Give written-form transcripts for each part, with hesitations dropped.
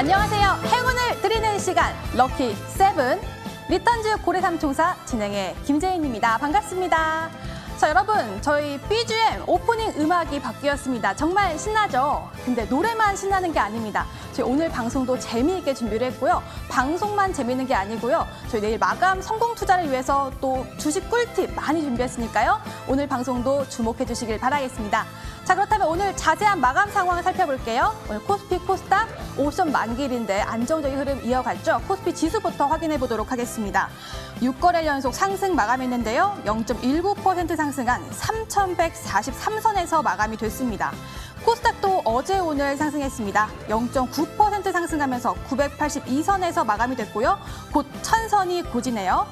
안녕하세요. 행운을 드리는 시간 럭키 세븐 리턴즈 고래삼총사 진행의 김재인입니다. 반갑습니다. 자, 여러분, 저희 BGM 오프닝 음악이 바뀌었습니다. 정말 신나죠? 근데 노래만 신나는 게 아닙니다. 저희 오늘 방송도 재미있게 준비를 했고요. 방송만 재미있는 게 아니고요. 저희 내일 마감 성공 투자를 위해서 또 주식 꿀팁 많이 준비했으니까요. 오늘 방송도 주목해 주시길 바라겠습니다. 자, 그렇다면 오늘 자세한 마감 상황 살펴볼게요. 오늘 코스피, 코스닥 옵션 만기일인데 안정적인 흐름 이어갔죠. 코스피 지수부터 확인해 보도록 하겠습니다. 6거래 연속 상승 마감했는데요. 0.19% 상승한 3,143선에서 마감이 됐습니다. 코스닥도 어제 오늘 상승했습니다. 0.9% 상승하면서 982선에서 마감이 됐고요. 곧 1000선이 고지네요.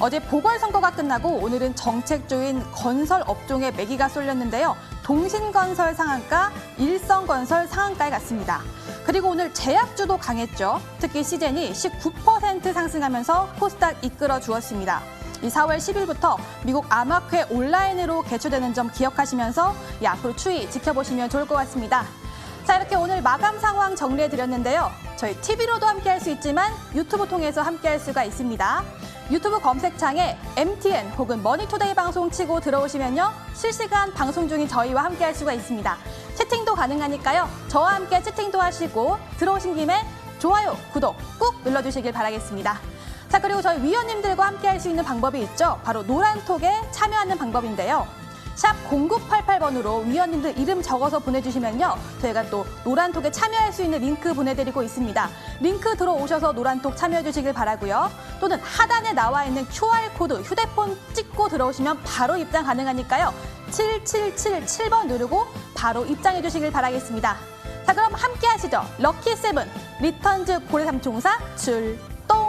어제 보궐선거가 끝나고 오늘은 정책주인 건설 업종에 매기가 쏠렸는데요. 동신건설 상한가, 일성건설 상한가에 갔습니다. 그리고 오늘 제약주도 강했죠. 특히 시젠이 19% 상승하면서 코스닥 이끌어 주었습니다. 이 4월 10일부터 미국 암학회 온라인으로 개최되는 점 기억하시면서 앞으로 추이 지켜보시면 좋을 것 같습니다. 자, 이렇게 오늘 마감 상황 정리해드렸는데요. 저희 TV로도 함께할 수 있지만 유튜브 통해서 함께할 수가 있습니다. 유튜브 검색창에 MTN 혹은 머니투데이 방송 치고 들어오시면요. 실시간 방송 중인 저희와 함께할 수가 있습니다. 채팅도 가능하니까요. 저와 함께 채팅도 하시고 들어오신 김에 좋아요, 구독 꾹 눌러주시길 바라겠습니다. 자, 그리고 저희 위원님들과 함께할 수 있는 방법이 있죠. 바로 노란톡에 참여하는 방법인데요. 샵 0988번으로 위원님들 이름 적어서 보내주시면요. 저희가 또 노란톡에 참여할 수 있는 링크 보내드리고 있습니다. 링크 들어오셔서 노란톡 참여해주시길 바라고요. 또는 하단에 나와 있는 QR코드 휴대폰 찍고 들어오시면 바로 입장 가능하니까요. 7777번 누르고 바로 입장해주시길 바라겠습니다. 자, 그럼 함께 하시죠. 럭키세븐 리턴즈 고래삼총사 출동!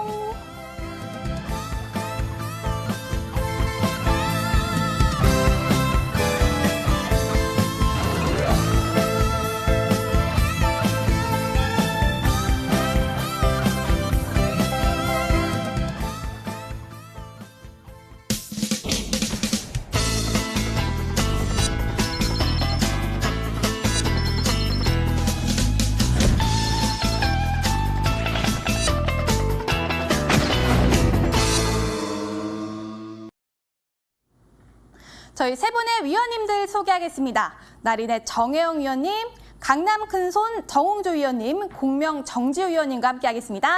저희 세 분의 위원님들 소개하겠습니다. 나린의 정혜영 위원님, 강남 큰손 정홍조 위원님, 공명 정지우 위원님과 함께하겠습니다.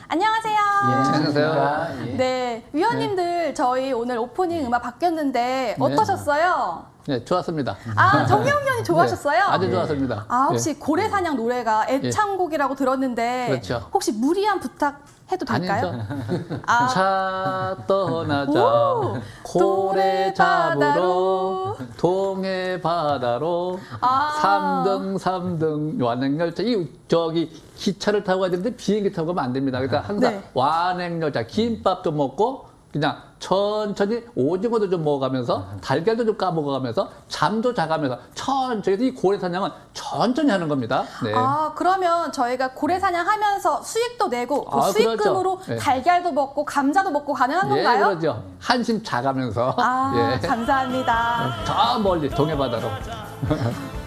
안녕하세요. 예, 안녕하세요. 네, 위원님들 저희 오늘 오프닝 음악 바뀌었는데 어떠셨어요? 네, 좋았습니다. 아, 정혜영 위원님 좋아하셨어요? 네, 아주 좋았습니다. 아, 혹시 고래사냥 노래가 애창곡이라고 들었는데 그렇죠. 혹시 무리한 부탁 해도 될까요? 아니죠. 아. 차 떠나자 오, 고래 잡으러 동해 바다로 아. 3등 완행열차 저기 기차를 타고 가야 되는데 비행기 타고 가면 안 됩니다. 그러니까 항상 네. 완행열차 김밥 좀 먹고 그냥 천천히 오징어도 좀 먹어가면서 달걀도 좀 까먹어가면서 잠도 자가면서 천천히 이 고래사냥은 천천히 하는 겁니다. 네. 아, 그러면 저희가 고래사냥 하면서 수익도 내고 그 수익금으로 그렇죠. 네. 달걀도 먹고 감자도 먹고 가능한 예, 건가요? 그러죠. 한심 자가면서. 아, 예. 감사합니다. 저 멀리 동해바다로.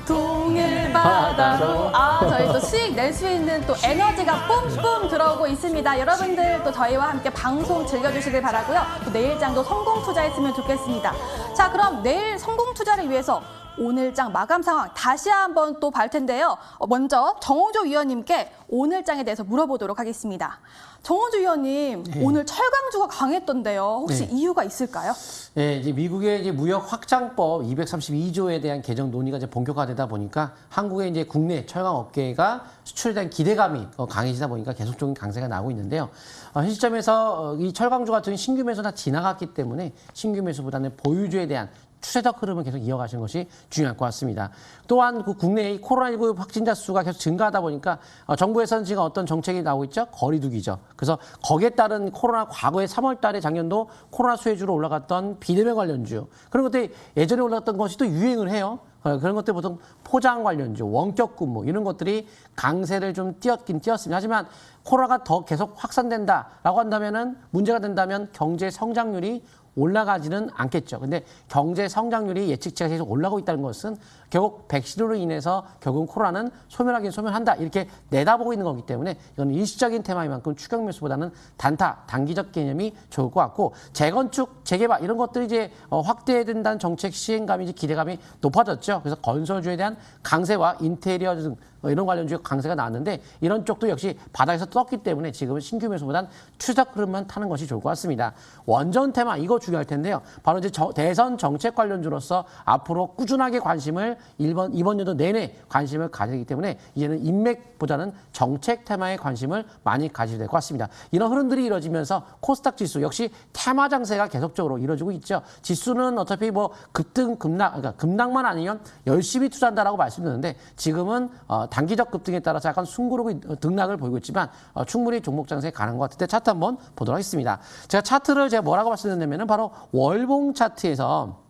동해 바다로. 아, 저희 또 수익 낼 수 있는 또 에너지가 뿜뿜 들어오고 있습니다. 여러분들 또 저희와 함께 방송 즐겨주시길 바라고요. 또 내일장도 성공 투자했으면 좋겠습니다. 자, 그럼 내일 성공 투자를 위해서 오늘장 마감 상황 다시 한번 또 볼 텐데요. 먼저 정홍조 위원님께 오늘장에 대해서 물어보도록 하겠습니다. 정홍조 위원님, 네. 오늘 철강주가 강했던데요. 혹시 네. 이유가 있을까요? 예, 이제 미국의 이제 무역 확장법 232조에 대한 개정 논의가 이제 본격화되다 보니까 한국의 이제 국내 철강 업계가 수출에 대한 기대감이 강해지다 보니까 계속적인 강세가 나오고 있는데요. 현 시점에서 이 철강주 같은 신규 매수 다 지나갔기 때문에 신규 매수보다는 보유주에 대한 추세적 흐름을 계속 이어가시는 것이 중요할 것 같습니다. 또한 그 국내의 코로나19 확진자 수가 계속 증가하다 보니까 정부에서는 지금 어떤 정책이 나오고 있죠? 거리두기죠. 그래서 거기에 따른 코로나 과거에 3월 달에 작년도 코로나 수혜주로 올라갔던 비대면 관련주 그런 것들이 예전에 올라갔던 것이 또 유행을 해요. 그런 것들 보통 포장 관련주, 원격 근무 이런 것들이 강세를 좀 띄었긴 띄었습니다. 하지만 코로나가 더 계속 확산된다라고 한다면은 문제가 된다면 경제 성장률이 올라가지는 않겠죠. 근데 경제 성장률이 예측치가 계속 올라가고 있다는 것은 결국 백신으로 인해서 결국 코로나는 소멸하긴 소멸한다 이렇게 내다보고 있는 거기 때문에 이건 일시적인 테마인 만큼 추격 매수보다는 단기적 개념이 좋을 것 같고 재건축, 재개발 이런 것들이 이제 확대된다는 정책 시행감이 이제 기대감이 높아졌죠. 그래서 건설주에 대한 강세와 인테리어 등 이런 관련주의 강세가 나왔는데 이런 쪽도 역시 바닥에서 떴기 때문에 지금은 신규 매수보다는 추적 흐름만 타는 것이 좋을 것 같습니다. 원전 테마 이거 중요할 텐데요. 바로 이제 대선 정책 관련주로서 앞으로 꾸준하게 관심을 이번 연도 내내 관심을 가지기 때문에 이제는 인맥보다는 정책 테마에 관심을 많이 가지게 될 것 같습니다. 이런 흐름들이 이루어지면서 코스닥 지수 역시 테마 장세가 계속적으로 이루어지고 있죠. 지수는 어차피 뭐 급등, 급락, 그러니까 급락만 아니면 열심히 투자한다라고 말씀드렸는데 지금은 단기적 급등에 따라서 약간 숨고르고 등락을 보이고 있지만 충분히 종목 장세 가능한 것 같은데 차트 한번 보도록 하겠습니다. 제가 뭐라고 말씀드렸냐면은 바로 월봉 차트에서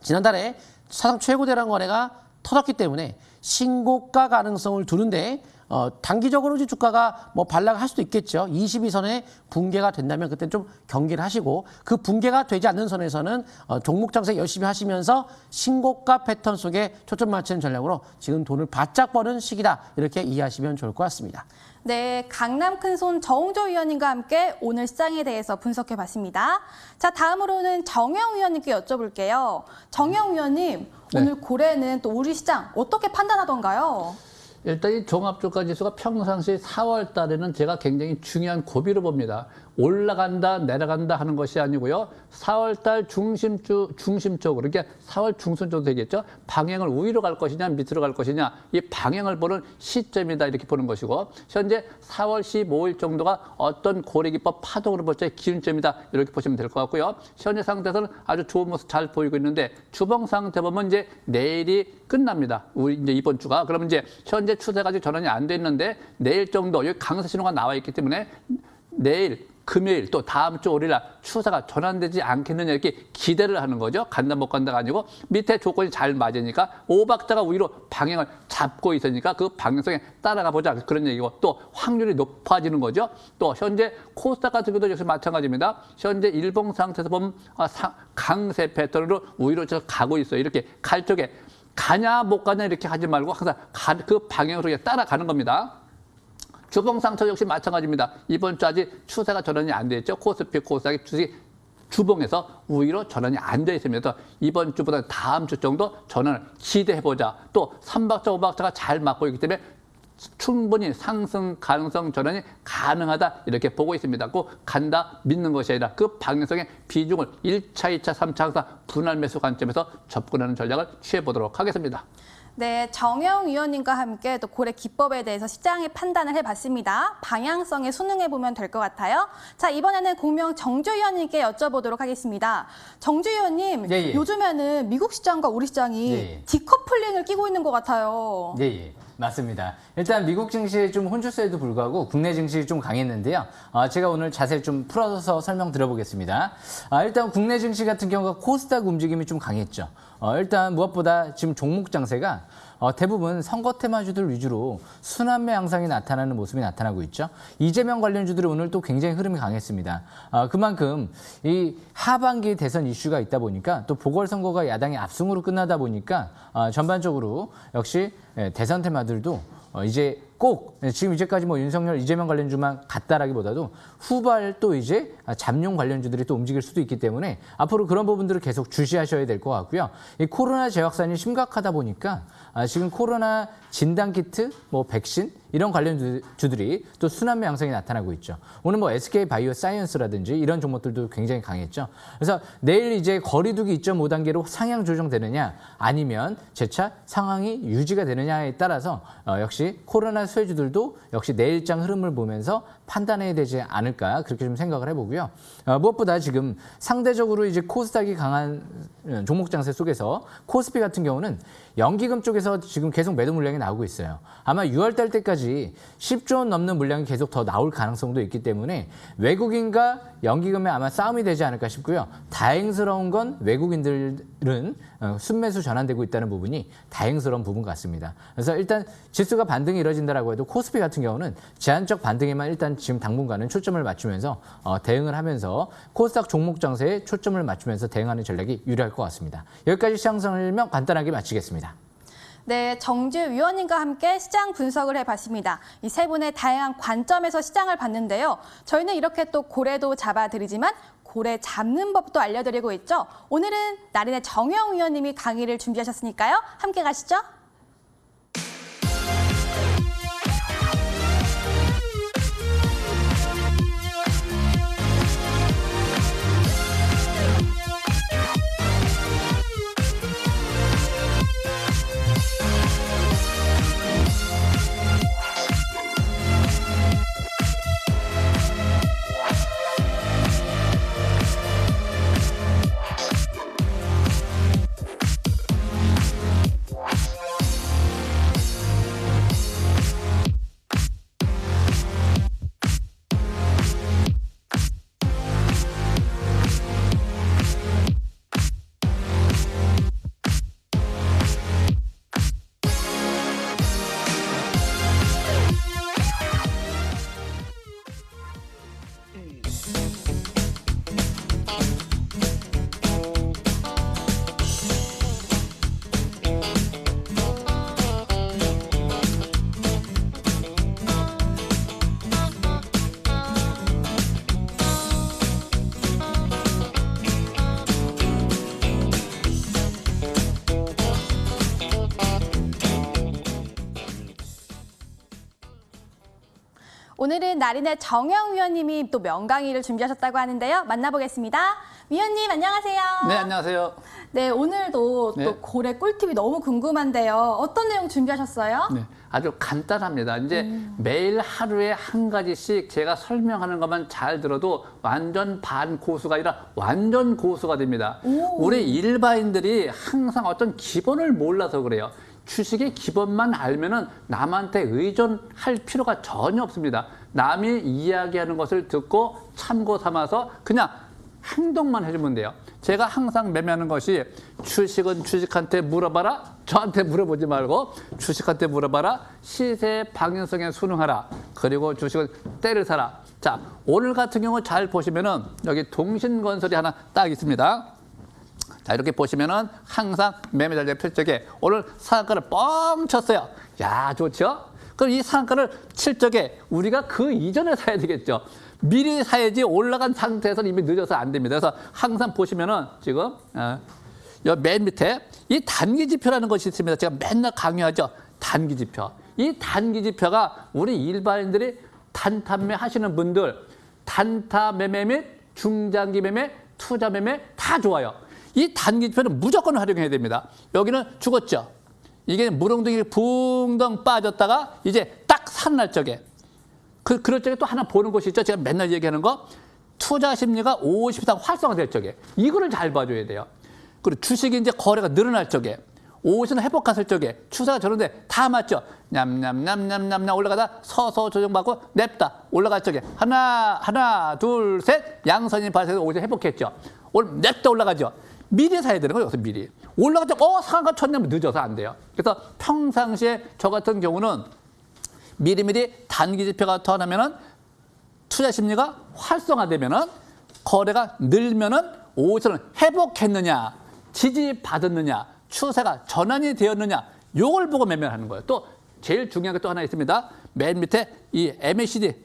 지난달에 사상 최고 대량 거래가 터졌기 때문에 신고가 가능성을 두는데 단기적으로 이제 주가가 뭐 반락할 수도 있겠죠. 22선에 붕괴가 된다면 그때 좀 경계를 하시고 그 붕괴가 되지 않는 선에서는 종목 장세 열심히 하시면서 신고가 패턴 속에 초점 맞추는 전략으로 지금 돈을 바짝 버는 시기다 이렇게 이해하시면 좋을 것 같습니다. 네, 강남 큰손 정홍조 위원님과 함께 오늘 시장에 대해서 분석해봤습니다. 자, 다음으로는 정영 위원님께 여쭤볼게요. 정영 위원님, 오늘 고래는 또 우리 시장 어떻게 판단하던가요? 일단 이 종합주가지수가 평상시 4월 달에는 제가 굉장히 중요한 고비로 봅니다. 올라간다 내려간다 하는 것이 아니고요. 4월 달 중심적으로 그러니까 4월 중순 정도 되겠죠. 방향을 우위로 갈 것이냐 밑으로 갈 것이냐 이 방향을 보는 시점이다 이렇게 보는 것이고 현재 4월 15일 정도가 어떤 고래기법 파동으로 볼 때 기준점이다 이렇게 보시면 될 것 같고요. 현재 상태에서는 아주 좋은 모습 잘 보이고 있는데 주봉 상태 보면 이제 내일이 끝납니다. 우리 이제 이번 주가 그러면 이제 현재 추세가 아직 전환이 안 돼 있는데 내일 정도 여기 강세 신호가 나와 있기 때문에 내일 금요일 또 다음 주 월요일 날 추세가 전환되지 않겠느냐 이렇게 기대를 하는 거죠. 간다 못 간다가 아니고 밑에 조건이 잘 맞으니까 오박자가 위로 방향을 잡고 있으니까 그 방향성에 따라가 보자 그런 얘기고 또 확률이 높아지는 거죠. 또 현재 코스닥 같은 경우도 역시 마찬가지입니다. 현재 일봉 상태에서 보면 강세 패턴으로 위로 가고 있어요. 이렇게 갈 쪽에 가냐 못 가냐 이렇게 하지 말고 항상 그 방향으로 따라가는 겁니다. 주봉 상태 역시 마찬가지입니다. 이번 주 아직 추세가 전환이 안 돼 있죠. 코스피, 코스닥이 주봉에서 우위로 전환이 안 돼 있으면서 이번 주보다 다음 주 정도 전환을 기대해보자. 또 3박자, 5박자가 잘 맞고 있기 때문에 충분히 상승 가능성 전환이 가능하다 이렇게 보고 있습니다. 꼭 간다 믿는 것이 아니라 그 방향성의 비중을 1차, 2차, 3차 항상 분할 매수 관점에서 접근하는 전략을 취해보도록 하겠습니다. 네, 정영 위원님과 함께 또 고래 기법에 대해서 시장의 판단을 해봤습니다. 방향성에 순응해보면 될 것 같아요. 자, 이번에는 공명 정주 위원님께 여쭤보도록 하겠습니다. 정주 위원님, 예. 요즘에는 미국 시장과 우리 시장이 예. 디커플링을 끼고 있는 것 같아요. 예. 맞습니다. 일단 미국 증시 좀 혼주세에도 불구하고 국내 증시 좀 강했는데요. 제가 오늘 자세히 좀 풀어서 설명드려보겠습니다. 일단 국내 증시 같은 경우가 코스닥 움직임이 좀 강했죠. 일단 무엇보다 지금 종목 장세가 대부분 선거 테마주들 위주로 순환매 양상이 나타나는 모습이 나타나고 있죠. 이재명 관련주들이 오늘 또 굉장히 흐름이 강했습니다. 그만큼 이 하반기 대선 이슈가 있다 보니까 또 보궐선거가 야당의 압승으로 끝나다 보니까 전반적으로 역시 대선 테마들도 이제 꼭 지금 이제까지 뭐 윤석열, 이재명 관련주만 같다라기보다도 후발 또 이제 잠룡 관련주들이 또 움직일 수도 있기 때문에 앞으로 그런 부분들을 계속 주시하셔야 될 것 같고요. 이 코로나 재확산이 심각하다 보니까 지금 코로나 진단키트, 뭐 백신 이런 관련주들이 또 순환매 양상이 나타나고 있죠. 오늘 뭐 SK 바이오사이언스라든지 이런 종목들도 굉장히 강했죠. 그래서 내일 이제 거리두기 2.5단계로 상향 조정되느냐 아니면 재차 상황이 유지가 되느냐에 따라서 역시 코로나 수혜주들도 역시 내일장 흐름을 보면서 판단해야 되지 않을까 그렇게 좀 생각을 해보고요. 무엇보다 지금 상대적으로 이제 코스닥이 강한 종목 장세 속에서 코스피 같은 경우는 연기금 쪽에서 지금 계속 매도 물량이 나오고 있어요. 아마 6월 달 때까지 10조 원 넘는 물량이 계속 더 나올 가능성도 있기 때문에 외국인과 연기금의 아마 싸움이 되지 않을까 싶고요. 다행스러운 건 외국인들은 순매수 전환되고 있다는 부분이 다행스러운 부분 같습니다. 그래서 일단 지수가 반등이 이뤄진다라고 해도 코스피 같은 경우는 제한적 반등에만 일단 지금 당분간은 초점을 맞추면서 대응을 하면서 코스닥 종목 장세에 초점을 맞추면서 대응하는 전략이 유리할 것 같습니다. 여기까지 시장 설명 간단하게 마치겠습니다. 네, 정주 위원님과 함께 시장 분석을 해봤습니다. 이 세 분의 다양한 관점에서 시장을 봤는데요. 저희는 이렇게 또 고래도 잡아드리지만 고래 잡는 법도 알려드리고 있죠. 오늘은 나린의 정영 위원님이 강의를 준비하셨으니까요. 함께 가시죠. 오늘은 나린의 정영 위원님이 또 명강의를 준비하셨다고 하는데요. 만나보겠습니다. 위원님 안녕하세요. 네, 안녕하세요. 네, 오늘도 네. 또 고래 꿀팁이 너무 궁금한데요. 어떤 내용 준비하셨어요? 네, 아주 간단합니다. 이제 매일 하루에 한 가지씩 제가 설명하는 것만 잘 들어도 완전 반고수가 아니라 완전 고수가 됩니다. 우리 일반인들이 항상 어떤 기본을 몰라서 그래요. 주식의 기본만 알면은 남한테 의존할 필요가 전혀 없습니다. 남이 이야기하는 것을 듣고 참고 삼아서 그냥 행동만 해주면 돼요. 제가 항상 매매하는 것이 주식은 주식한테 물어봐라. 저한테 물어보지 말고 주식한테 물어봐라. 시세 방향성에 순응하라. 그리고 주식은 때를 사라. 자, 오늘 같은 경우 잘 보시면은 여기 동신건설이 하나 딱 있습니다. 자, 이렇게 보시면은 항상 매매 전략 필적에 오늘 상한가를 뻥 쳤어요. 야, 좋죠? 그럼 이 상한가를 칠 적에 우리가 그 이전에 사야 되겠죠. 미리 사야지 올라간 상태에서는 이미 늦어서 안 됩니다. 그래서 항상 보시면은 지금 맨 밑에 이 단기 지표라는 것이 있습니다. 제가 맨날 강요하죠. 단기 지표. 이 단기 지표가 우리 일반인들이 단타 매매 하시는 분들 단타 매매 및 중장기 매매, 투자 매매 다 좋아요. 이 단기 지표는 무조건 활용해야 됩니다. 여기는 죽었죠. 이게 물엉덩이 붕덩 빠졌다가 이제 딱 산날 적에 그럴 적에 또 하나 보는 것이 있죠. 제가 맨날 얘기하는 거 투자 심리가 50 이상 활성화될 적에 이거를 잘 봐줘야 돼요. 그리고 주식이 이제 거래가 늘어날 적에 50은 회복했을 적에 추세가 저런데 다 맞죠. 냠냠냠냠냠 올라가다 서서 조정받고 냅다 올라갈 적에 하나 둘 셋 양선이 발생해서 50 회복했죠. 오늘 냅다 올라가죠. 미리 사야 되는 거예요. 여기서 미리. 올라갔죠. 상한가 쳤냐면 늦어서 안 돼요. 그래서 평상시에 저 같은 경우는 미리미리 단기 지표가 나타나면은 투자 심리가 활성화되면은 거래가 늘면은 오전은 회복했느냐, 지지받았느냐, 추세가 전환이 되었느냐, 요걸 보고 매매하는 거예요. 또 제일 중요한 게 또 하나 있습니다. 맨 밑에 이 MACD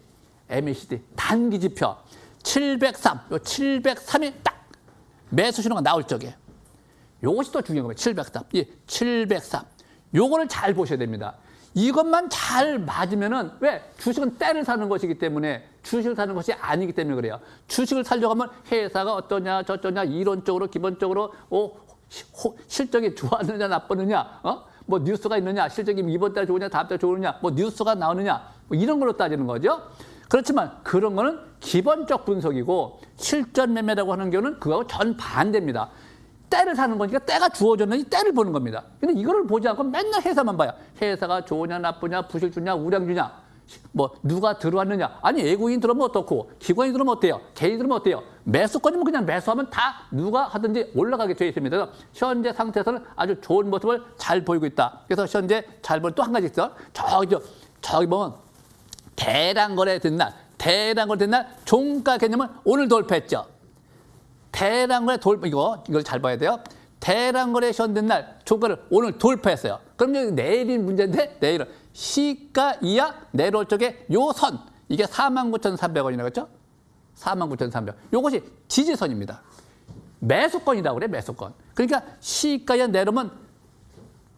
단기 지표 703, 요 703이 딱 매수 신호가 나올 적에 요것이 또 중요한 거예요. 703, 이 703. 요거를 잘 보셔야 됩니다. 이것만 잘 맞으면은 왜 주식은 때를 사는 것이기 때문에 주식을 사는 것이 아니기 때문에 그래요. 주식을 살려고 하면 회사가 어떠냐 저쩌냐 이론적으로 기본적으로 실적이 좋았느냐 나쁘느냐 뭐 뉴스가 있느냐 실적이 이번 달 좋으냐 다음 달 좋으냐 뭐 뉴스가 나오느냐 뭐 이런 걸로 따지는 거죠. 그렇지만 그런 거는 기본적 분석이고 실전 매매라고 하는 경우는 그거하고 전 반대입니다. 때를 사는 거니까 때가 주어졌는지 때를 보는 겁니다. 근데 이거를 보지 않고 맨날 회사만 봐요. 회사가 좋으냐 나쁘냐 부실 주냐 우량 주냐 뭐 누가 들어왔느냐 아니 외국인 들어오면 어떻고 기관이 들어오면 어때요? 개인 들어오면 어때요? 매수권이면 그냥 매수하면 다 누가 하든지 올라가게 되어 있습니다. 그래서 현재 상태에서는 아주 좋은 모습을 잘 보이고 있다. 그래서 현재 잘 보는 또 한 가지 있어. 저기 보면 대량거래 된 날 종가 개념을 오늘 돌파했죠. 대량거래 이걸 잘 봐야 돼요. 대량거래 시작된 날 종가를 오늘 돌파했어요. 그럼 여기 내일인 문제인데 내일은 시가 이하 내려올 쪽에 요 선 이게 49,300원이라고 했죠? 49,300원. 요것이 지지선입니다. 매수권이라고 그래 매수권. 그러니까 시가 이하 내려오면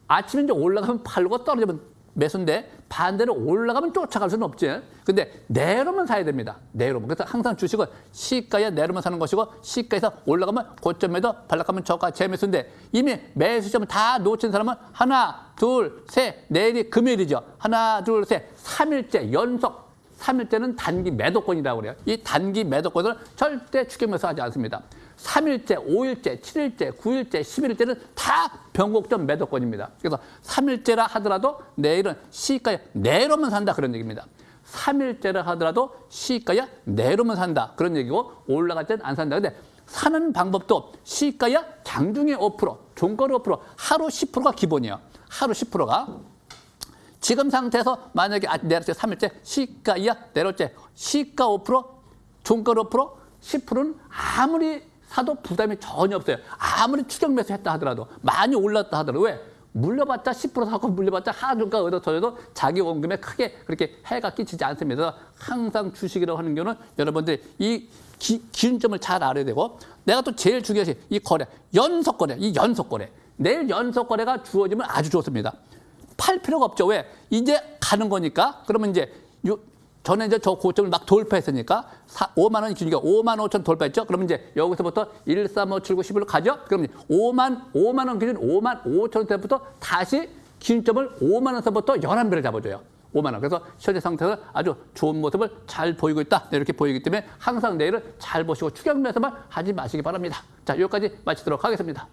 아침에 이제 올라가면 팔고 떨어지면 매수인데 반대로 올라가면 쫓아갈 수는 없지. 근데 내려오면 사야 됩니다. 내려오면. 그래서 항상 주식은 시가에 내려오면 사는 것이고 시가에서 올라가면 고점에도 반락하면 저가 재매수인데 이미 매수점을 다 놓친 사람은 하나, 둘, 셋, 내일이 금요일이죠. 하나, 둘, 셋, 3일째 연속. 3일째는 단기 매도권이라고 그래요. 이 단기 매도권을 절대 추격 매수하지 않습니다. 3일째, 5일째, 7일째, 9일째, 11일째는 다 변곡점 매도권입니다. 그래서 3일째라 하더라도 내일은 시가에 내려오면 산다 그런 얘기입니다. 3일째라 하더라도 시가에 내려오면 산다 그런 얘기고 올라갈 땐 안 산다. 근데 사는 방법도 시가에 장중에 5%, 종가로 5%, 하루 10%가 기본이에요. 하루 10%가. 지금 상태에서 만약에 내릴 때 3일째 시가 이하 내려올 때 시가 5%, 종가 5%, 10%는 아무리 사도 부담이 전혀 없어요. 아무리 추격 매수했다 하더라도 많이 올랐다 하더라도 왜? 물려봤자 10% 사고 물려봤자 하중가 얻어 터져도 자기 원금에 크게 그렇게 해가 끼치지 않습니다. 항상 주식이라고 하는 경우는 여러분들이 이 기준점을 잘 알아야 되고 내가 또 제일 중요한 것이 이 거래, 연속 거래, 이 연속 거래. 내일 연속 거래가 주어지면 아주 좋습니다. 팔 필요가 없죠. 왜? 이제 가는 거니까. 그러면 이제 전에 이제 저 고점을 막 돌파했으니까 5만 원 기준이니까 5만 5천 돌파했죠. 그러면 이제 여기서부터 1, 3, 5, 7, 9, 10으로 가죠. 그러면 5만 원 기준 5만 5천 원대부터 다시 기준점을 5만 원서부터 11배를 잡아줘요. 5만 원. 그래서 현재 상태에서 아주 좋은 모습을 잘 보이고 있다. 이렇게 보이기 때문에 항상 내일은 잘 보시고 추격 매수만 하지 마시기 바랍니다. 자, 여기까지 마치도록 하겠습니다.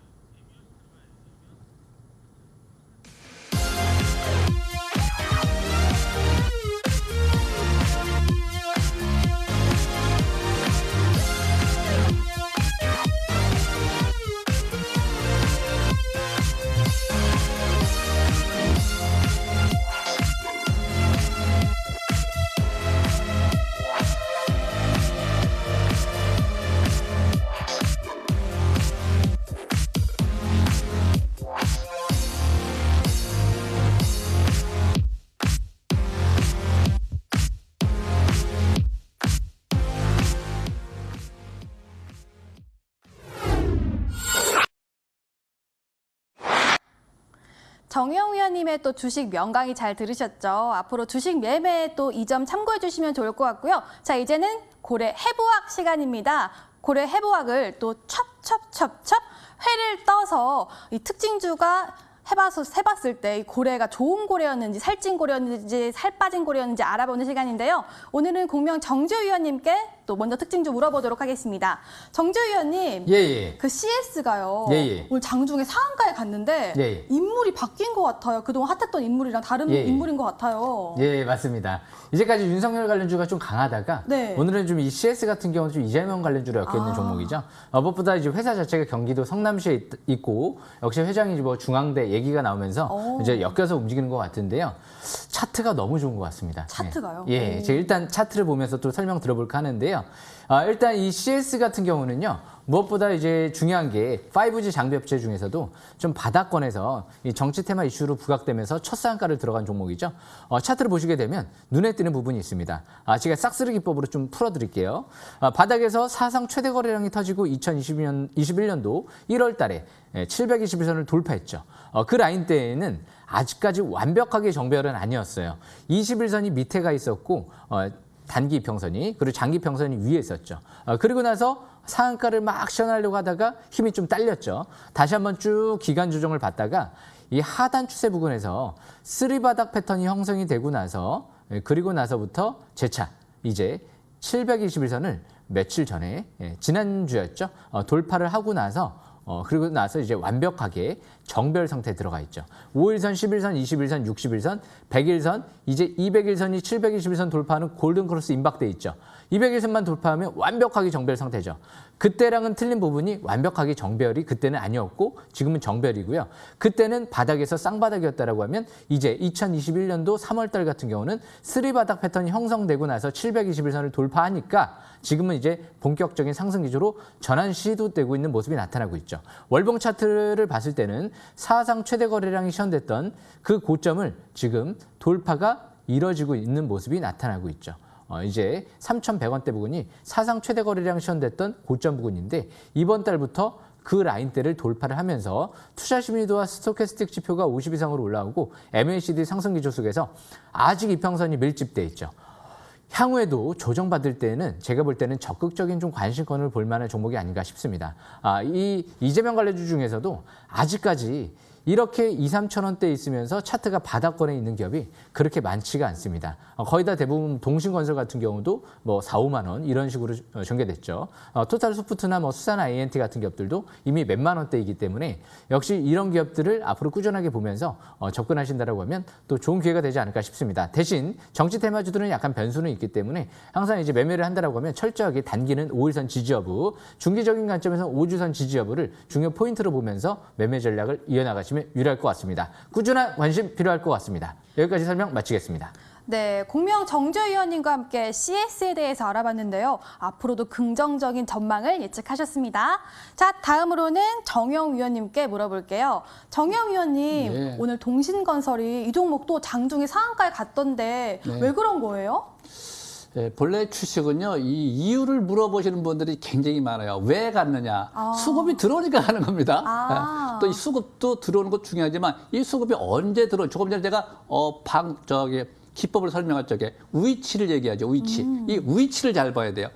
정혜영 위원님의 또 주식 명강의 잘 들으셨죠? 앞으로 주식 매매에 또 이 점 참고해 주시면 좋을 것 같고요. 자, 이제는 고래 해부학 시간입니다. 고래 해부학을 또 첩첩첩첩 회를 떠서 이 특징주가 해봤을 때 이 고래가 좋은 고래였는지 살찐 고래였는지 살 빠진 고래였는지 알아보는 시간인데요. 오늘은 공명 정주 위원님께 또 먼저 특징주 물어보도록 하겠습니다. 정주 위원님, 예. 그 CS가요. 예. 오늘 장중에 상한가에 갔는데 예. 인물이 바뀐 것 같아요. 그동안 핫했던 인물이랑 다른 예. 인물인 것 같아요. 예, 맞습니다. 이제까지 윤석열 관련주가 좀 강하다가 네. 오늘은 좀 이 CS 같은 경우는 좀 이재명 관련주로 엮여 있는 종목이죠. 무엇보다 이제 회사 자체가 경기도 성남시에 있고 역시 회장이 뭐 중앙대 얘기가 나오면서 이제 엮여서 움직이는 것 같은데요. 차트가 너무 좋은 것 같습니다. 차트가요? 예, 제가 일단 차트를 보면서 또 설명 들어볼까 하는데요. 일단 이 CS 같은 경우는요. 무엇보다 이제 중요한 게 5G 장비 업체 중에서도 좀 바닥권에서 이 정치 테마 이슈로 부각되면서 첫 상한가를 들어간 종목이죠. 차트를 보시게 되면 눈에 띄는 부분이 있습니다. 제가 싹쓸이 기법으로 좀 풀어드릴게요. 바닥에서 사상 최대 거래량이 터지고 2021년도 1월 달에 721선을 돌파했죠. 그 라인대에는 아직까지 완벽하게 정배열은 아니었어요. 21선이 밑에 가 있었고 단기 평선이 그리고 장기 평선이 위에 있었죠. 그리고 나서 상한가를 막 시연하려고 하다가 힘이 좀 딸렸죠. 다시 한번 쭉 기간 조정을 받다가 이 하단 추세 부근에서 쓰리바닥 패턴이 형성이 되고 나서 그리고 나서부터 재차 이제 721선을 며칠 전에 지난주였죠. 돌파를 하고 나서 그리고 나서 이제 완벽하게 정별 상태에 들어가 있죠. 5일선, 11선, 21선, 61선, 100일선, 이제 200일선이 721선 돌파하는 골든크로스 임박돼 있죠. 200일선만 돌파하면 완벽하게 정별 상태죠. 그때랑은 틀린 부분이 완벽하게 정별이 그때는 아니었고 지금은 정별이고요. 그때는 바닥에서 쌍바닥이었다라고 하면 이제 2021년도 3월달 같은 경우는 쓰리바닥 패턴이 형성되고 나서 721선을 돌파하니까 지금은 이제 본격적인 상승 기조로 전환 시도되고 있는 모습이 나타나고 있죠. 월봉 차트를 봤을 때는 사상 최대 거래량이 시현됐던 그 고점을 지금 돌파가 이뤄지고 있는 모습이 나타나고 있죠. 이제 3,100원대 부근이 사상 최대 거래량 시현됐던 고점 부근인데 이번 달부터 그 라인대를 돌파를 하면서 투자 심리도와 스토캐스틱 지표가 50 이상으로 올라오고 MACD 상승 기조 속에서 아직 이평선이 밀집돼 있죠. 향후에도 조정받을 때는 제가 볼 때는 적극적인 좀 관심권을 볼 만한 종목이 아닌가 싶습니다. 이 이재명 관련주 중에서도 아직까지 이렇게 2, 3천 원대에 있으면서 차트가 바닥권에 있는 기업이 그렇게 많지가 않습니다. 거의 다 대부분 동신건설 같은 경우도 뭐 4, 5만 원 이런 식으로 전개됐죠. 토탈소프트나 뭐 수산 INT 같은 기업들도 이미 몇만 원대이기 때문에 역시 이런 기업들을 앞으로 꾸준하게 보면서 접근하신다라고 하면 또 좋은 기회가 되지 않을까 싶습니다. 대신 정치 테마주들은 약간 변수는 있기 때문에 항상 이제 매매를 한다라고 하면 철저하게 단기는 5일선 지지 여부, 중기적인 관점에서 5주선 지지 여부를 중요 포인트로 보면서 매매 전략을 이어나가시면 유리할 것 같습니다. 꾸준한 관심 필요할 것 같습니다. 여기까지 설명 마치겠습니다. 네, 공명 정재위원님과 함께 CS에 대해서 알아봤는데요. 앞으로도 긍정적인 전망을 예측하셨습니다. 자, 다음으로는 정영 위원님께 물어볼게요. 정영 위원님, 네. 오늘 동신건설이 이 종목도 장중에 상한가에 갔던데 네. 왜 그런 거예요? 네, 본래 주식은요, 이 이유를 물어보시는 분들이 굉장히 많아요. 왜 갔느냐? 수급이 들어오니까 가는 겁니다. 또 이 수급도 들어오는 것도 중요하지만 이 수급이 언제 들어오는지 조금 전에 제가 기법을 설명할 적에 위치를 얘기하죠. 위치. 이 위치를 잘 봐야 돼요.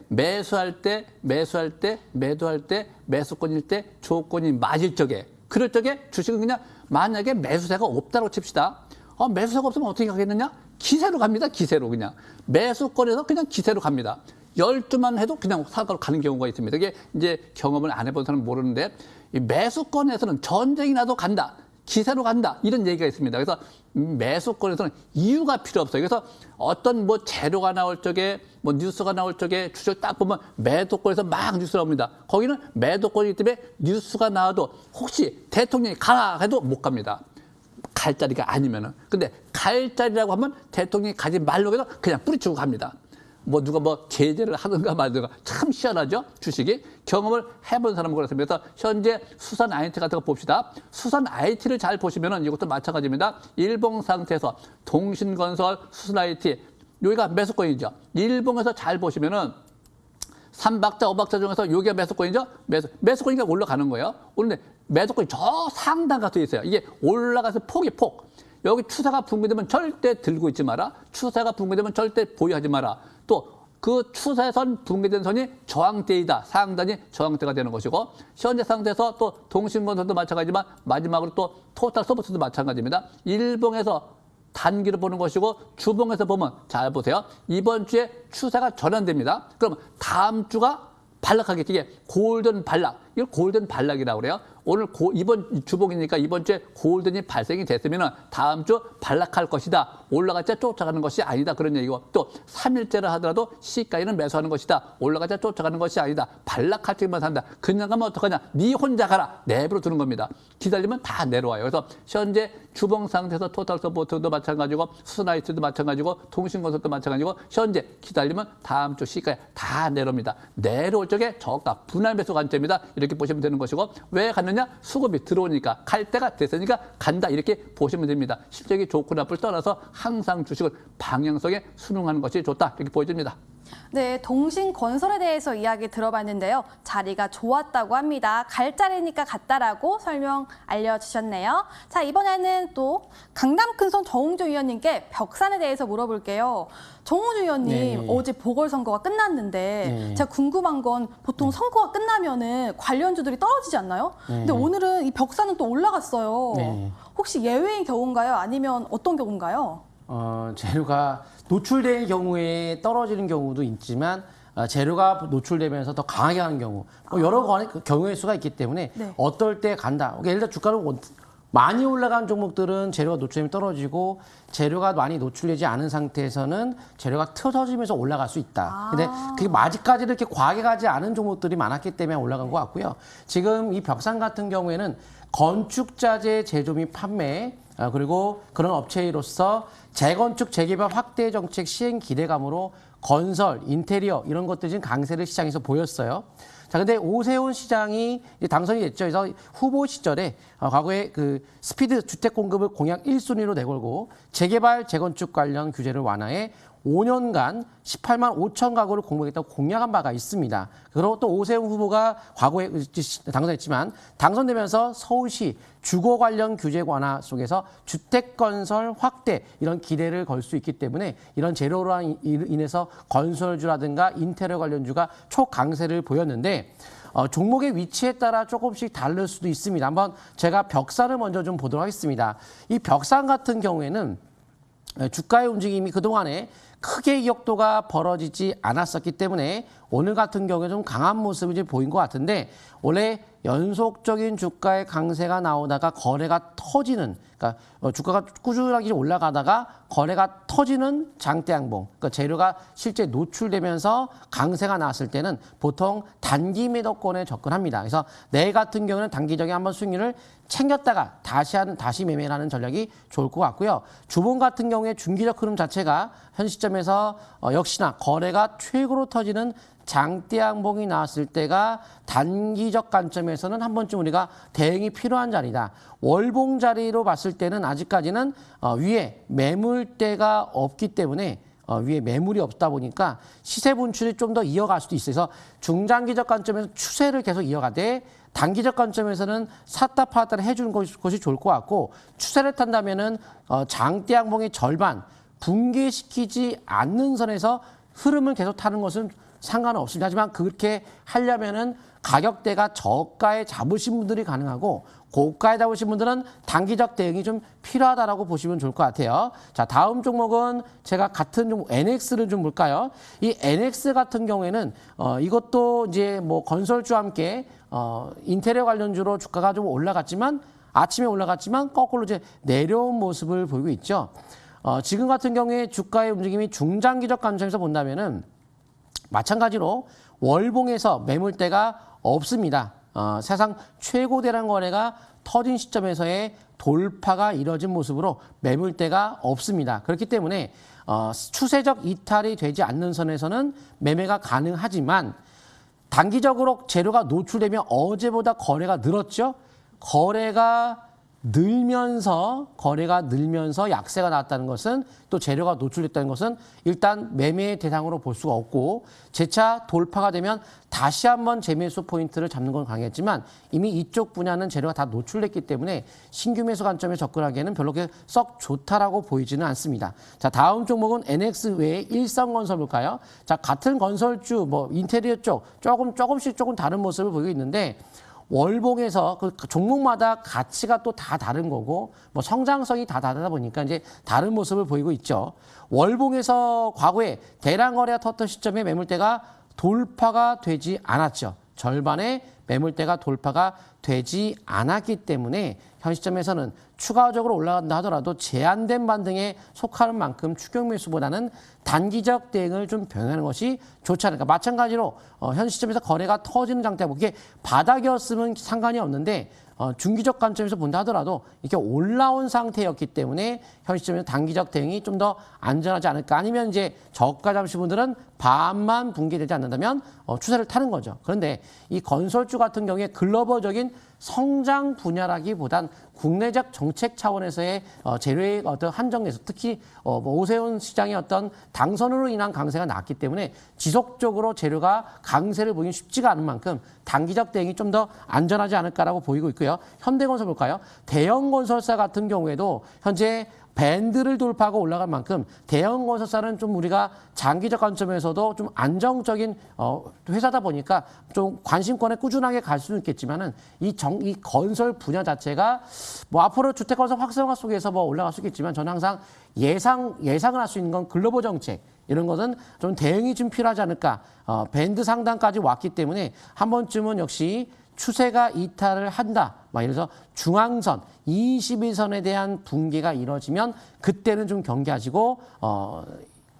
매수할 때, 매도할 때, 매수권일 때, 조건이 맞을 적에, 그럴 적에 주식은 그냥 만약에 매수세가 없다고 칩시다. 매수세가 없으면 어떻게 가겠느냐? 기세로 갑니다. 기세로 그냥. 매수권에서 그냥 기세로 갑니다. 12만 해도 그냥 상가로 가는 경우가 있습니다. 이게 이제 경험을 안 해본 사람은 모르는데 이 매수권에서는 전쟁이 나도 간다. 기세로 간다. 이런 얘기가 있습니다. 그래서 매수권에서는 이유가 필요 없어요. 그래서 어떤 뭐 재료가 나올 적에 뭐 뉴스가 나올 적에 주식 딱 보면 매도권에서 막 뉴스가 옵니다. 거기는 매도권이기 때문에 뉴스가 나와도 혹시 대통령이 가라 해도 못 갑니다. 갈 자리가 아니면은. 근데 갈 자리라고 하면 대통령이 가지 말라고 해서 그냥 뿌리치고 갑니다. 뭐 누가 뭐 제재를 하든가 말든가 참 희한하죠. 주식이. 경험을 해본 사람은 그렇습니다. 그래서 현재 수산 IT 같은 거 봅시다. 수산 IT를 잘 보시면은 이것도 마찬가지입니다. 일봉 상태에서 동신건설, 수산 IT 여기가 매수권이죠. 일봉에서 잘 보시면은 3박자, 5박자 중에서 여기가 매수권이죠. 매수권이니까 올라가는 거예요. 오늘 매수권이 저 상단 같은 데 있어요. 이게 올라가서 폭. 여기 추세가 붕괴되면 절대 들고 있지 마라. 추세가 붕괴되면 절대 보유하지 마라. 또 그 추세선 붕괴된 선이 저항대이다. 상단이 저항대가 되는 것이고 현재 상태에서 또 동신건설도 마찬가지지만 마지막으로 또 토탈소프트도 마찬가지입니다. 일봉에서 단기로 보는 것이고 주봉에서 보면 잘 보세요. 이번 주에 추세가 전환됩니다. 그럼 다음 주가 반락하겠지. 이게 골든 반락. 이걸 골든 반락이라고 그래요. 오늘 이번 주봉이니까 이번 주에 골든이 발생이 됐으면 다음 주 반락할 것이다. 올라갈 때 쫓아가는 것이 아니다. 그런 얘기고 또 3일째라 하더라도 시가에는 매수하는 것이다. 올라갈 때 쫓아가는 것이 아니다. 반락할 때만 한다. 그냥 가면 어떡하냐. 네 혼자 가라. 내버려 두는 겁니다. 기다리면 다 내려와요. 그래서 현재 주봉 상태에서 토탈서포트도 마찬가지고 수나이트도 마찬가지고 통신건설도 마찬가지고 현재 기다리면 다음 주 시가에 다 내려옵니다. 내려올 적에 저가 분할 매수 관점이다. 이렇게 보시면 되는 것이고 왜 갔느냐? 수급이 들어오니까 갈 때가 됐으니까 간다. 이렇게 보시면 됩니다. 실적이 좋고 나쁠 떠나서 항상 주식을 방향성에 순응하는 것이 좋다. 이렇게 보여집니다. 네, 동신건설에 대해서 이야기 들어봤는데요. 자리가 좋았다고 합니다. 갈 자리니까 갔다라고 설명 알려주셨네요. 자, 이번에는 또 강남 큰손 정홍주 위원님께 벽산에 대해서 물어볼게요. 정홍주 위원님, 네. 어제 보궐선거가 끝났는데 제가 궁금한 건 보통 선거가 끝나면은 관련주들이 떨어지지 않나요? 근데 오늘은 이 벽산은 또 올라갔어요. 네. 혹시 예외인 경우인가요? 아니면 어떤 경우인가요? 재료가 노출된 경우에 떨어지는 경우도 있지만 재료가 노출되면서 더 강하게 가는 경우 여러 경우의 수가 있기 때문에 네. 어떨 때 간다. 예를 들어 주가는 많이 올라간 종목들은 재료가 노출되면 떨어지고 재료가 많이 노출되지 않은 상태에서는 재료가 터지면서 올라갈 수 있다. 근데 그게 아직까지 이렇게 과하게 가지 않은 종목들이 많았기 때문에 올라간 것 같고요. 지금 이 벽산 같은 경우에는 건축자재 제조 및 판매 그리고 그런 업체로서 재건축 재개발 확대 정책 시행 기대감으로 건설, 인테리어 이런 것들이 지금 강세를 시장에서 보였어요. 자, 근데 오세훈 시장이 당선이 됐죠. 그래서 후보 시절에 과거에 그 스피드 주택 공급을 공약 1순위로 내걸고 재개발, 재건축 관련 규제를 완화해 5년간 18만 5천 가구를 공급하겠다고 공약한 바가 있습니다. 그리고 또 오세훈 후보가 과거에 당선했지만 당선되면서 서울시 주거 관련 규제 완화 속에서 주택 건설 확대 이런 기대를 걸 수 있기 때문에 이런 재료로 인해서 건설주라든가 인테리어 관련주가 초강세를 보였는데 종목의 위치에 따라 조금씩 다를 수도 있습니다. 한번 제가 벽산을 먼저 좀 보도록 하겠습니다. 이 벽산 같은 경우에는 주가의 움직임이 그동안에 크게 이격도가 벌어지지 않았었기 때문에 오늘 같은 경우에 좀 강한 모습을 이제 보인 것 같은데 원래 연속적인 주가의 강세가 나오다가 거래가 터지는 그러니까 주가가 꾸준하게 올라가다가 거래가 터지는 장대양봉 그러니까 재료가 실제 노출되면서 강세가 나왔을 때는 보통 단기 매도권에 접근합니다. 그래서 내 같은 경우는 단기적인 한번 수익률을 챙겼다가 다시 매매를 하는 전략이 좋을 것 같고요. 주봉 같은 경우에 중기적 흐름 자체가 현 시점에서 역시나 거래가 최고로 터지는 장대양봉이 나왔을 때가 단기적 관점에서는 한 번쯤 우리가 대응이 필요한 자리다. 월봉 자리로 봤을 때는 아직까지는 위에 매물대가 없기 때문에 위에 매물이 없다 보니까 시세 분출이 좀 더 이어갈 수도 있어서 중장기적 관점에서 추세를 계속 이어가되 단기적 관점에서는 샀다 팔았다를 해주는 것이 좋을 것 같고 추세를 탄다면은 장대양봉의 절반 붕괴시키지 않는 선에서 흐름을 계속 타는 것은 상관은 없습니다. 하지만 그렇게 하려면은 가격대가 저가에 잡으신 분들이 가능하고 고가에 잡으신 분들은 단기적 대응이 좀 필요하다라고 보시면 좋을 것 같아요. 자, 다음 종목은 제가 같은 종목 NX를 좀 볼까요? 이 NX 같은 경우에는 이것도 이제 뭐 건설주와 함께 인테리어 관련주로 주가가 좀 올라갔지만 아침에 올라갔지만 거꾸로 이제 내려온 모습을 보이고 있죠. 지금 같은 경우에 주가의 움직임이 중장기적 관점에서 본다면은 마찬가지로 월봉에서 매물대가 없습니다. 사상 최고 대량 거래가 터진 시점에서의 돌파가 이뤄진 모습으로 매물대가 없습니다. 그렇기 때문에 추세적 이탈이 되지 않는 선에서는 매매가 가능하지만 단기적으로 재료가 노출되면 어제보다 거래가 늘었죠. 거래가 늘면서 약세가 나왔다는 것은 또 재료가 노출됐다는 것은 일단 매매의 대상으로 볼 수가 없고 재차 돌파가 되면 다시 한번 재매수 포인트를 잡는 건 가능했지만 이미 이쪽 분야는 재료가 다 노출됐기 때문에 신규 매수 관점에 접근하기에는 별로 썩 좋다라고 보이지는 않습니다. 자, 다음 종목은 NX 외에 일성건설 볼까요? 자, 같은 건설주 뭐 인테리어 쪽 조금씩 다른 모습을 보이고 있는데 월봉에서 그 종목마다 가치가 또 다 다른 거고 뭐 성장성이 다 다르다 보니까 이제 다른 모습을 보이고 있죠. 월봉에서 과거에 대량 거래가 텄던 시점에 매물대가 돌파가 되지 않았죠. 절반의 매물대가 돌파가 되지 않았기 때문에 현 시점에서는 추가적으로 올라간다 하더라도 제한된 반등에 속하는 만큼 추격 매수보다는 단기적 대응을 좀 병행하는 것이 좋지 않을까. 마찬가지로 현 시점에서 거래가 터지는 상태고 그게 바닥이었으면 상관이 없는데 중기적 관점에서 본다 하더라도 이렇게 올라온 상태였기 때문에 현 시점에서 단기적 대응이 좀 더 안전하지 않을까. 아니면 이제 저가 잠시 분들은 반만 붕괴되지 않는다면 추세를 타는 거죠. 그런데 이 건설주 같은 경우에 글로벌적인 성장 분야라기보단 국내적 정책 차원에서의 재료의 어떤 한정에서 특히 오세훈 시장의 어떤 당선으로 인한 강세가 났기 때문에 지속적으로 재료가 강세를 보이기 쉽지가 않은 만큼 단기적 대응이 좀 더 안전하지 않을까라고 보이고 있고요. 현대건설 볼까요? 대형 건설사 같은 경우에도 현재 밴드를 돌파하고 올라갈 만큼 대형 건설사는 좀 우리가 장기적 관점에서도 좀 안정적인 회사다 보니까 좀 관심권에 꾸준하게 갈 수는 있겠지만은 이 건설 분야 자체가 뭐 앞으로 주택 건설 활성화 속에서 뭐 올라갈 수 있겠지만 저는 항상 예상을 할 수 있는 건 글로벌 정책 이런 것은 좀 대응이 좀 필요하지 않을까. 밴드 상단까지 왔기 때문에 한 번쯤은 역시 추세가 이탈을 한다. 막 이래서 중앙선 21선에 대한 붕괴가 이뤄지면 그때는 좀 경계하시고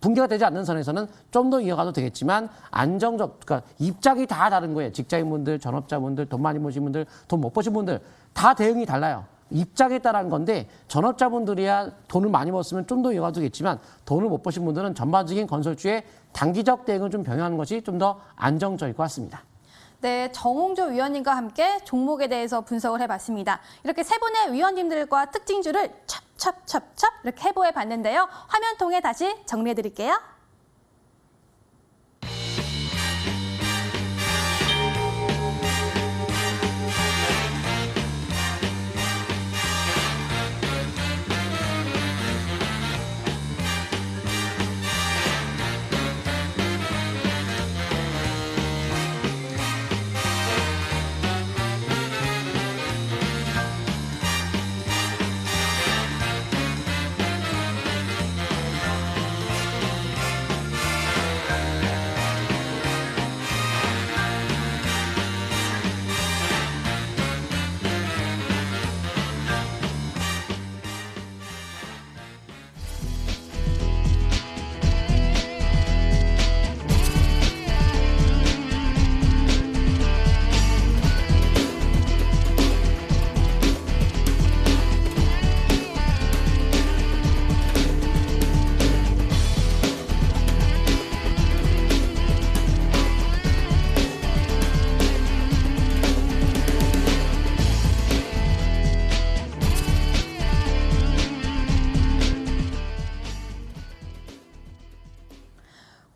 붕괴가 되지 않는 선에서는 좀 더 이어가도 되겠지만 안정적, 그러니까 입장이 다 다른 거예요. 직장인분들, 전업자분들, 돈 많이 버신 분들, 돈 못 버신 분들 다 대응이 달라요. 입장에 따른 건데 전업자분들이야 돈을 많이 벌었으면 좀 더 이어가도 되겠지만 돈을 못 버신 분들은 전반적인 건설주의 단기적 대응을 좀 병행하는 것이 좀 더 안정적일 것 같습니다. 네, 정홍조 위원님과 함께 종목에 대해서 분석을 해봤습니다. 이렇게 세 분의 위원님들과 특징주를 찹찹찹찹 이렇게 해보해 봤는데요. 화면 통해 다시 정리해드릴게요.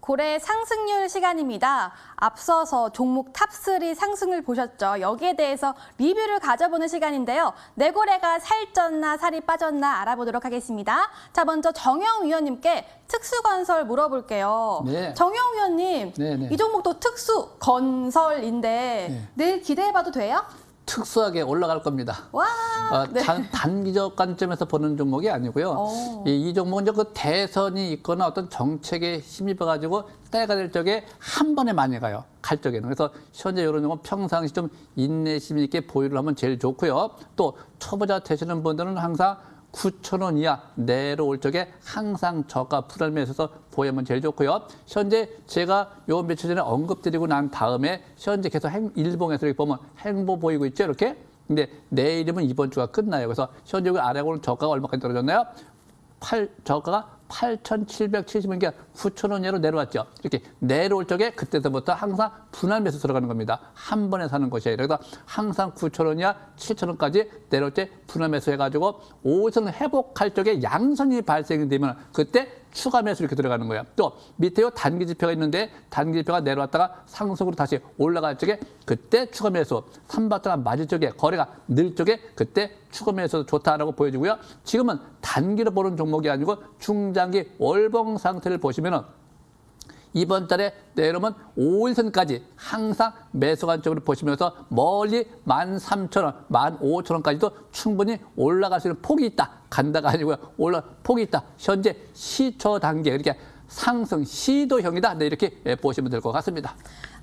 고래 상승률 시간입니다. 앞서서 종목 탑3 상승을 보셨죠? 여기에 대해서 리뷰를 가져보는 시간인데요. 내 고래가 살쪘나 살이 빠졌나 알아보도록 하겠습니다. 자, 먼저 정영 위원님께 특수건설 물어볼게요. 네. 정영 위원님, 네. 이 종목도 특수건설인데 내일 기대해봐도 돼요? 특수하게 올라갈 겁니다. 와, 네. 단기적 관점에서 보는 종목이 아니고요. 이 종목은 이제 그 대선이 있거나 어떤 정책에 힘입어가지고 때가 될 적에 한 번에 많이 가요. 갈 적에는. 그래서 현재 이런 종목 평상시 좀 인내심 있게 보유를 하면 제일 좋고요. 또 초보자 되시는 분들은 항상 9,000원 이하 내려올 적에 항상 저가 불안매에서 보유하면 제일 좋고요. 현재 제가 요 며칠 전에 언급드리고 난 다음에 현재 계속 일봉에서 이렇게 보면 행보 보이고 있죠, 이렇게. 근데 내일이면 이번 주가 끝나요. 그래서 현재 여기 아래로는 저가가 얼마까지 떨어졌나요? 저가가 8,770원, 그러니까 9,000원 이하로 내려왔죠. 이렇게 내려올 적에 그때부터 항상 분할 매수 들어가는 겁니다. 한 번에 사는 것이에요. 그래서 항상 9,000원 이하 7,000원까지 내려올 때 분할 매수 해가지고 5선 회복할 적에 양선이 발생이 되면 그때 추가 매수 이렇게 들어가는 거예요. 또 밑에 요 단기 지표가 있는데 단기 지표가 내려왔다가 상승으로 다시 올라갈 적에 그때 추가 매수, 3바트가 맞을 적에 거래가 늘 적에 그때 추가 매수 좋다라고 보여지고요. 지금은 단기로 보는 종목이 아니고 중장기 월봉 상태를 보시면은 이번 달에 내려오면 5일선까지 항상 매수 관점으로 보시면서 멀리 13,000원, 15,000원까지도 충분히 올라갈 수 있는 폭이 있다. 간다가 아니고요. 폭이 있다. 현재 시초 단계, 이렇게 상승 시도형이다. 네, 이렇게 보시면 될 것 같습니다.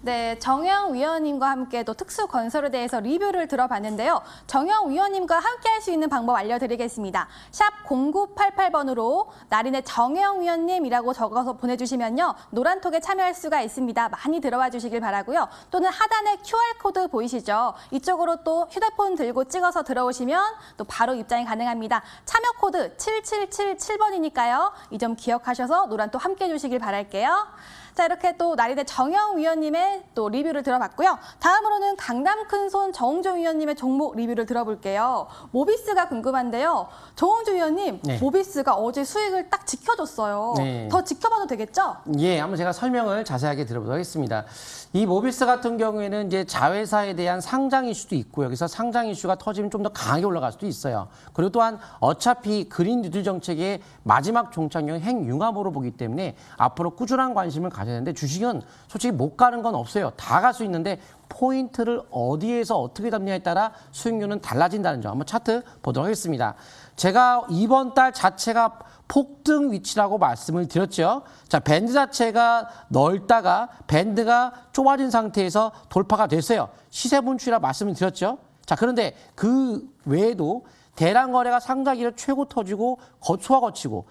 네, 정영 위원님과 함께 또 특수건설에 대해서 리뷰를 들어봤는데요. 정영 위원님과 함께 할 수 있는 방법 알려드리겠습니다. 샵 0988번으로 나린의 정영 위원님이라고 적어서 보내주시면요. 노란톡에 참여할 수가 있습니다. 많이 들어와 주시길 바라고요. 또는 하단에 QR코드 보이시죠? 이쪽으로 또 휴대폰 들고 찍어서 들어오시면 또 바로 입장이 가능합니다. 참여 코드 7777번이니까요. 이 점 기억하셔서 노란톡 함께 해주시길 바랄게요. 자, 이렇게 또 나리대 정영 위원님의 또 리뷰를 들어봤고요. 다음으로는 강남 큰손 정홍조 위원님의 종목 리뷰를 들어볼게요. 모비스가 궁금한데요. 정홍조 위원님, 네. 모비스가 어제 수익을 딱 지켜줬어요. 네. 더 지켜봐도 되겠죠? 예, 한번 제가 설명을 자세하게 들어보도록 하겠습니다. 이 모비스 같은 경우에는 이제 자회사에 대한 상장 이슈도 있고 여기서 상장 이슈가 터지면 좀 더 강하게 올라갈 수도 있어요. 그리고 또한 어차피 그린 뉴딜 정책의 마지막 종착역은 핵융합으로 보기 때문에 앞으로 꾸준한 관심을 가져야 되는데 주식은 솔직히 못 가는 건 없어요. 다 갈 수 있는데 포인트를 어디에서 어떻게 잡냐에 따라 수익률은 달라진다는 점. 한번 차트 보도록 하겠습니다. 제가 이번 달 자체가 폭등 위치라고 말씀을 드렸죠. 자, 밴드 자체가 넓다가 밴드가 좁아진 상태에서 돌파가 됐어요. 시세 분출이라 말씀을 드렸죠. 자, 그런데 그 외에도 대량 거래가 상당히를 최고 터지고 소화 거치고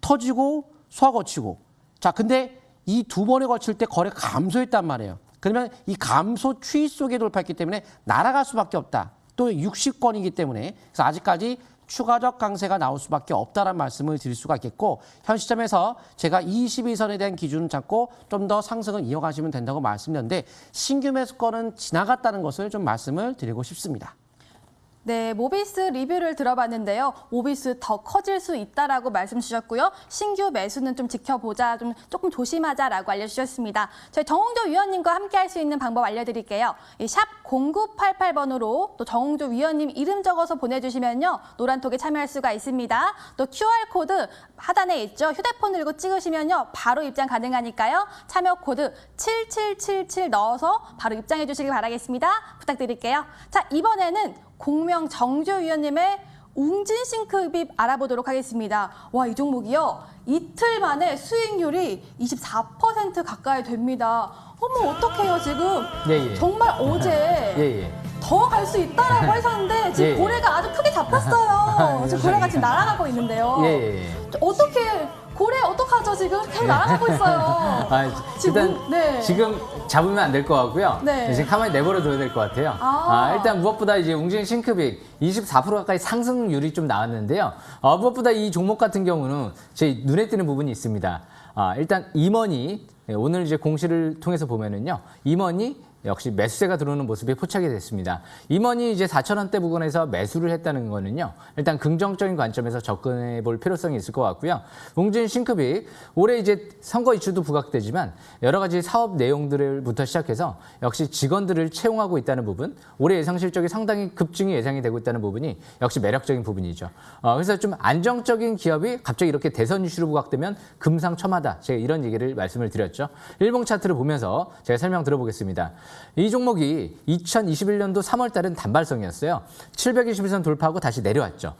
터지고 소화 거치고. 자, 근데 이 두 번에 거칠 때 거래가 감소했단 말이에요. 그러면 이 감소 추이 속에 돌파했기 때문에 날아갈 수밖에 없다. 또 60권이기 때문에 그래서 아직까지 추가적 강세가 나올 수밖에 없다는 말씀을 드릴 수가 있겠고 현 시점에서 제가 22선에 대한 기준을 잡고 좀 더 상승을 이어가시면 된다고 말씀드렸는데 신규 매수권은 지나갔다는 것을 좀 말씀을 드리고 싶습니다. 네, 모비스 리뷰를 들어봤는데요. 모비스 더 커질 수 있다라고 말씀 주셨고요. 신규 매수는 좀 지켜보자, 좀 조금 조심하자라고 알려주셨습니다. 저희 정홍조 위원님과 함께 할 수 있는 방법 알려드릴게요. 이 샵 0988번으로 또 정홍조 위원님 이름 적어서 보내주시면요. 노란톡에 참여할 수가 있습니다. 또 QR코드 하단에 있죠. 휴대폰 들고 찍으시면요. 바로 입장 가능하니까요. 참여 코드 7777 넣어서 바로 입장해 주시길 바라겠습니다. 부탁드릴게요. 자, 이번에는 공명 정조 위원님의 웅진 싱크빅 알아보도록 하겠습니다. 와, 이 종목이요. 이틀 만에 수익률이 24% 가까이 됩니다. 어머, 어떡해요, 지금. 예, 예. 정말 어제 예, 예. 더 갈 수 있다라고 하셨는데 지금 예, 예. 고래가 아주 크게 잡혔어요. 지금 고래가 지금 날아가고 있는데요. 예, 예, 예. 어떻게 고래 어떡하죠? 지금 계속 날아가고 있어요. 아, 지금, 일단 네. 지금 잡으면 안 될 것 같고요. 네. 지금 가만히 내버려 둬야 될 것 같아요. 일단 무엇보다 이제 웅진 싱크빅 24% 가까이 상승률이 좀 나왔는데요. 무엇보다 이 종목 같은 경우는 제 눈에 띄는 부분이 있습니다. 일단 임원이 오늘 이제 공시를 통해서 보면은요. 임원이 역시 매수세가 들어오는 모습이 포착이 됐습니다. 임원이 이제 4,000원대 부근에서 매수를 했다는 거는요. 일단 긍정적인 관점에서 접근해 볼 필요성이 있을 것 같고요. 웅진 싱크빅 올해 이제 선거 이슈도 부각되지만 여러 가지 사업 내용들부터 시작해서 역시 직원들을 채용하고 있다는 부분, 올해 예상 실적이 상당히 급증이 예상이 되고 있다는 부분이 역시 매력적인 부분이죠. 그래서 좀 안정적인 기업이 갑자기 이렇게 대선 이슈로 부각되면 금상첨화다. 제가 이런 얘기를 말씀을 드렸죠. 일봉 차트를 보면서 제가 설명 들어보겠습니다. 이 종목이 2021년도 3월 달은 단발성이었어요. 721선 돌파하고 다시 내려왔죠.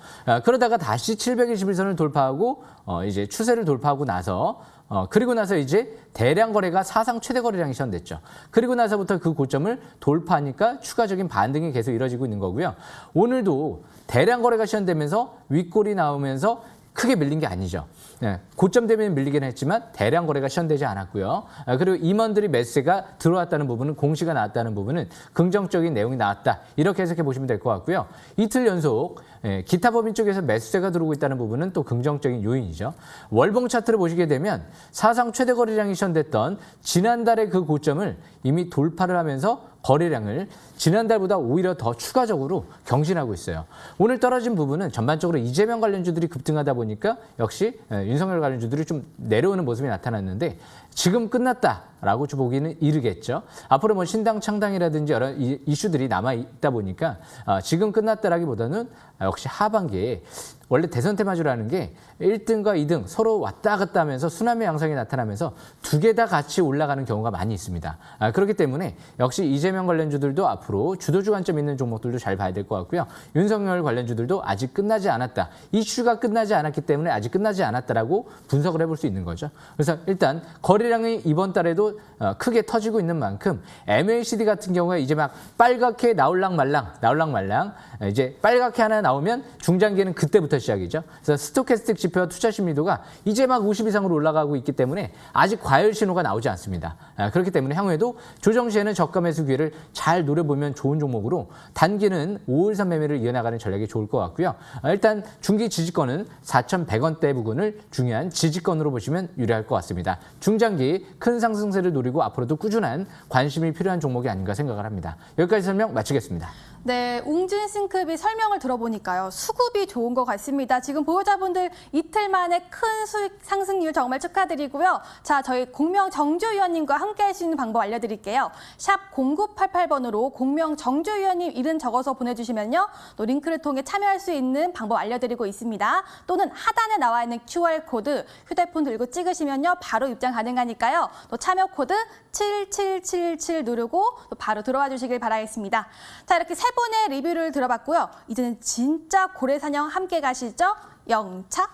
그러다가 다시 721선을 돌파하고 이제 추세를 돌파하고 나서 그리고 나서 이제 대량 거래가 사상 최대 거래량이 시현됐죠. 그리고 나서부터 그 고점을 돌파하니까 추가적인 반등이 계속 이뤄지고 있는 거고요. 오늘도 대량 거래가 시현되면서 윗골이 나오면서 크게 밀린 게 아니죠. 네, 고점 대비는 밀리긴 했지만 대량 거래가 시현되지 않았고요. 그리고 임원들이 매수세가 들어왔다는 부분은 공시가 나왔다는 부분은 긍정적인 내용이 나왔다. 이렇게 해석해 보시면 될 것 같고요. 이틀 연속 기타 법인 쪽에서 매수세가 들어오고 있다는 부분은 또 긍정적인 요인이죠. 월봉 차트를 보시게 되면 사상 최대 거래량이 시현됐던 지난달의 그 고점을 이미 돌파를 하면서 거래량을 지난달보다 오히려 더 추가적으로 경신하고 있어요. 오늘 떨어진 부분은 전반적으로 이재명 관련주들이 급등하다 보니까 역시 윤석열 관련주들이 좀 내려오는 모습이 나타났는데 지금 끝났다라고 보기는 이르겠죠. 앞으로 뭐 신당 창당이라든지 여러 이슈들이 남아있다 보니까 지금 끝났다라기보다는 역시 하반기에 원래 대선 테마주라는 게 1등과 2등 서로 왔다 갔다 하면서 순환매 양상이 나타나면서 두 개 다 같이 올라가는 경우가 많이 있습니다. 그렇기 때문에 역시 이재명 관련주들도 앞으로 주도주 관점 있는 종목들도 잘 봐야 될 것 같고요. 윤석열 관련주들도 아직 끝나지 않았다. 이슈가 끝나지 않았기 때문에 아직 끝나지 않았다라고 분석을 해볼 수 있는 거죠. 그래서 일단 거래량이 이번 달에도 크게 터지고 있는 만큼 MACD 같은 경우에 이제 막 빨갛게 나올랑 말랑 이제 빨갛게 하나 나오면 중장기에는 그때부터 오늘부터 시작이죠. 그래서 스토캐스틱 지표와 투자 심리도가 이제 막 50 이상으로 올라가고 있기 때문에 아직 과열 신호가 나오지 않습니다. 그렇기 때문에 향후에도 조정 시에는 저가 매수 기회를 잘 노려보면 좋은 종목으로 단기는 5일선 매매를 이어나가는 전략이 좋을 것 같고요. 일단 중기 지지권은 4,100원대 부근을 중요한 지지권으로 보시면 유리할 것 같습니다. 중장기 큰 상승세를 노리고 앞으로도 꾸준한 관심이 필요한 종목이 아닌가 생각을 합니다. 여기까지 설명 마치겠습니다. 네, 웅진싱크비 설명을 들어보니까요. 수급이 좋은 것 같습니다. 지금 보유자분들 이틀 만에 큰 수익 상승률 정말 축하드리고요. 자, 저희 공명 정주위원님과 함께 할 수 있는 방법 알려드릴게요. 샵 0988번으로 공명 정주위원님 이름 적어서 보내주시면요. 또 링크를 통해 참여할 수 있는 방법 알려드리고 있습니다. 또는 하단에 나와 있는 QR코드 휴대폰 들고 찍으시면요. 바로 입장 가능하니까요. 또 참여 코드 7777 누르고 또 바로 들어와 주시길 바라겠습니다. 자, 이렇게 세 분의 리뷰를 들어봤고요. 이제는 진짜 고래사냥 함께 가시죠. 영차.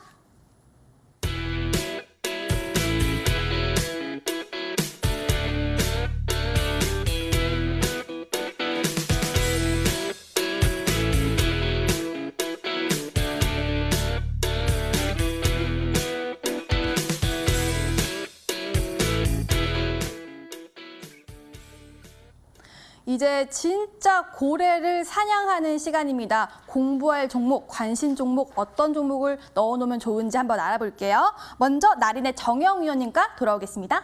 이제 진짜 고래를 사냥하는 시간입니다. 공부할 종목, 관심 종목, 어떤 종목을 넣어놓으면 좋은지 한번 알아볼게요. 먼저 나린의 정영 위원님과 돌아오겠습니다.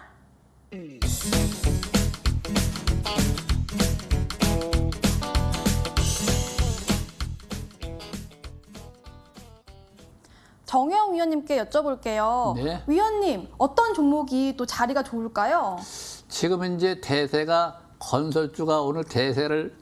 정영 위원님께 여쭤볼게요. 네. 위원님, 어떤 종목이 또 자리가 좋을까요? 지금 이제 대세가 건설주가 오늘 대세를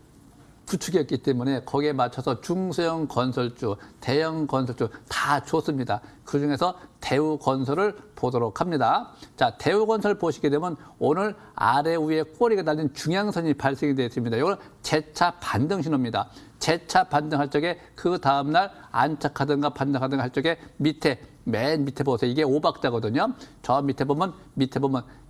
부추겼기 때문에 거기에 맞춰서 중소형 건설주, 대형 건설주 다 좋습니다. 그중에서 대우건설을 보도록 합니다. 자, 대우건설 보시게 되면 오늘 아래 위에 꼬리가 달린 중앙선이 발생이 되어 있습니다. 이건 재차 반등 신호입니다. 재차 반등할 적에 그 다음날 안착하든가 반등하든가 할 적에 밑에 맨 밑에 보세요. 이게 5박자거든요. 저 밑에 보면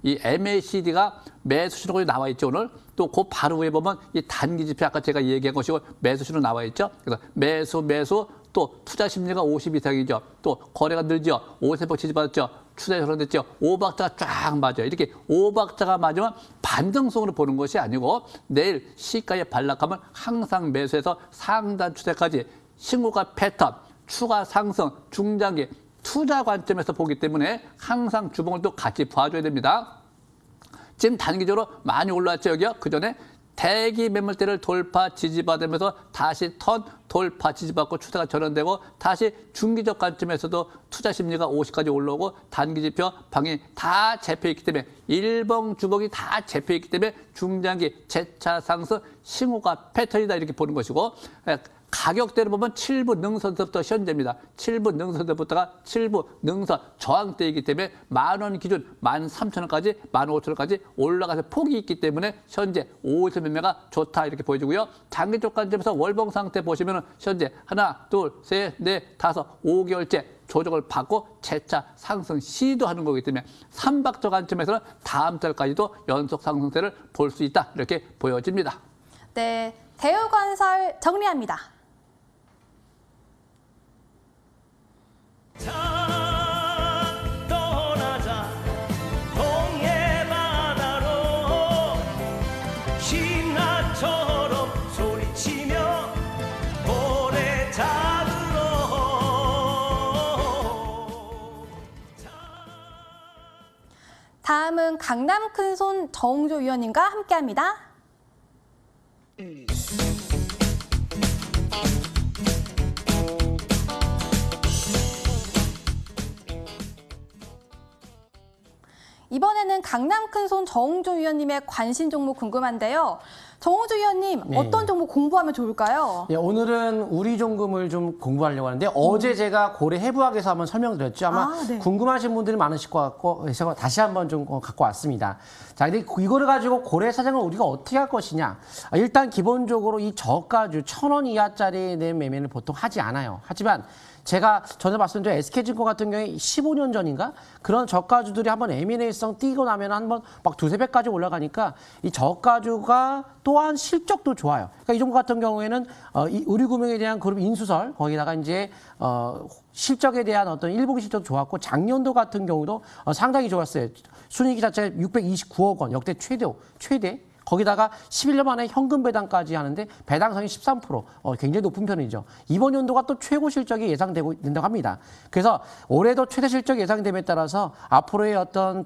이 MACD가 매수 신호가 나와 있죠. 오늘 또 그 바로 위에 보면 이 단기 지표 아까 제가 얘기한 것이고 매수 신호 나와 있죠. 그래서 매수 또 투자 심리가 50 이상이죠. 또 거래가 늘죠. 5세폭 지지받았죠. 추세 전환됐죠. 5박자가 쫙 맞아요. 이렇게 5박자가 맞으면 반등성으로 보는 것이 아니고 내일 시가에 반락하면 항상 매수해서 상단 추세까지 신고가 패턴, 추가 상승, 중장기 투자 관점에서 보기 때문에 항상 주봉을 또 같이 봐줘야 됩니다. 지금 단기적으로 많이 올라왔죠, 여기요. 그 전에 대기 매물대를 돌파 지지받으면서 다시 턴 돌파 지지받고 추세가 전환되고 다시 중기적 관점에서도 투자 심리가 50까지 올라오고 단기 지표 방이 다 잡혀 있기 때문에 일봉 주봉이 다 잡혀 있기 때문에 중장기 재차 상승 싱호가 패턴이다 이렇게 보는 것이고 가격대로 보면 7부 능선부터 현재입니다. 7부 능선부터가 7부 능선 저항대이기 때문에 10,000원 기준 13,000원까지 15,000원까지 올라가서 폭이 있기 때문에 현재 5일선 매매가 좋다 이렇게 보여지고요. 장기적 관점에서 월봉 상태 보시면 현재 하나, 둘, 셋, 넷, 다섯, 5개월째 조정을 받고 재차 상승 시도하는 거기 때문에 3박자 관점에서는 다음 달까지도 연속 상승세를 볼 수 있다 이렇게 보여집니다. 네, 대우건설 정리합니다. 떠나자 동해 바다로 신나처럼 소리치며 고래 잡으러 다음은 강남 큰손 정조 위원님과 함께합니다. 이번에는 강남 큰손 정웅조 위원님의 관심 종목 궁금한데요. 정웅조 위원님, 네. 어떤 종목 공부하면 좋을까요? 예, 오늘은 우리 종금을 좀 공부하려고 하는데 어제 제가 고래 해부학에서 한번 설명드렸죠. 아마 네. 궁금하신 분들이 많으실 것 같고 그래서 다시 한번 좀 갖고 왔습니다. 자, 근데 이거를 가지고 고래 사냥을 우리가 어떻게 할 것이냐. 일단 기본적으로 이 저가주 1,000원 이하짜리 내 매매는 보통 하지 않아요. 하지만 제가 전에 말씀드린 SK증권 같은 경우에 15년 전인가 그런 저가주들이 한번 M&A성 뛰고 나면 한번 막 2~3배까지 올라가니까 이 저가주가 또 또한 실적도 좋아요. 그러니까 이 종목 같은 경우에는 이 의류금융에 대한 그룹 인수설 거기다가 이제 실적에 대한 어떤 일봉 실적 좋았고 작년도 같은 경우도 상당히 좋았어요. 순이익 자체 629억 원 역대 최대. 거기다가 11년 만에 현금 배당까지 하는데 배당성이 13%, 굉장히 높은 편이죠. 이번 연도가 또 최고 실적이 예상되고 된다고 합니다. 그래서 올해도 최대 실적 예상됨에 따라서 앞으로의 어떤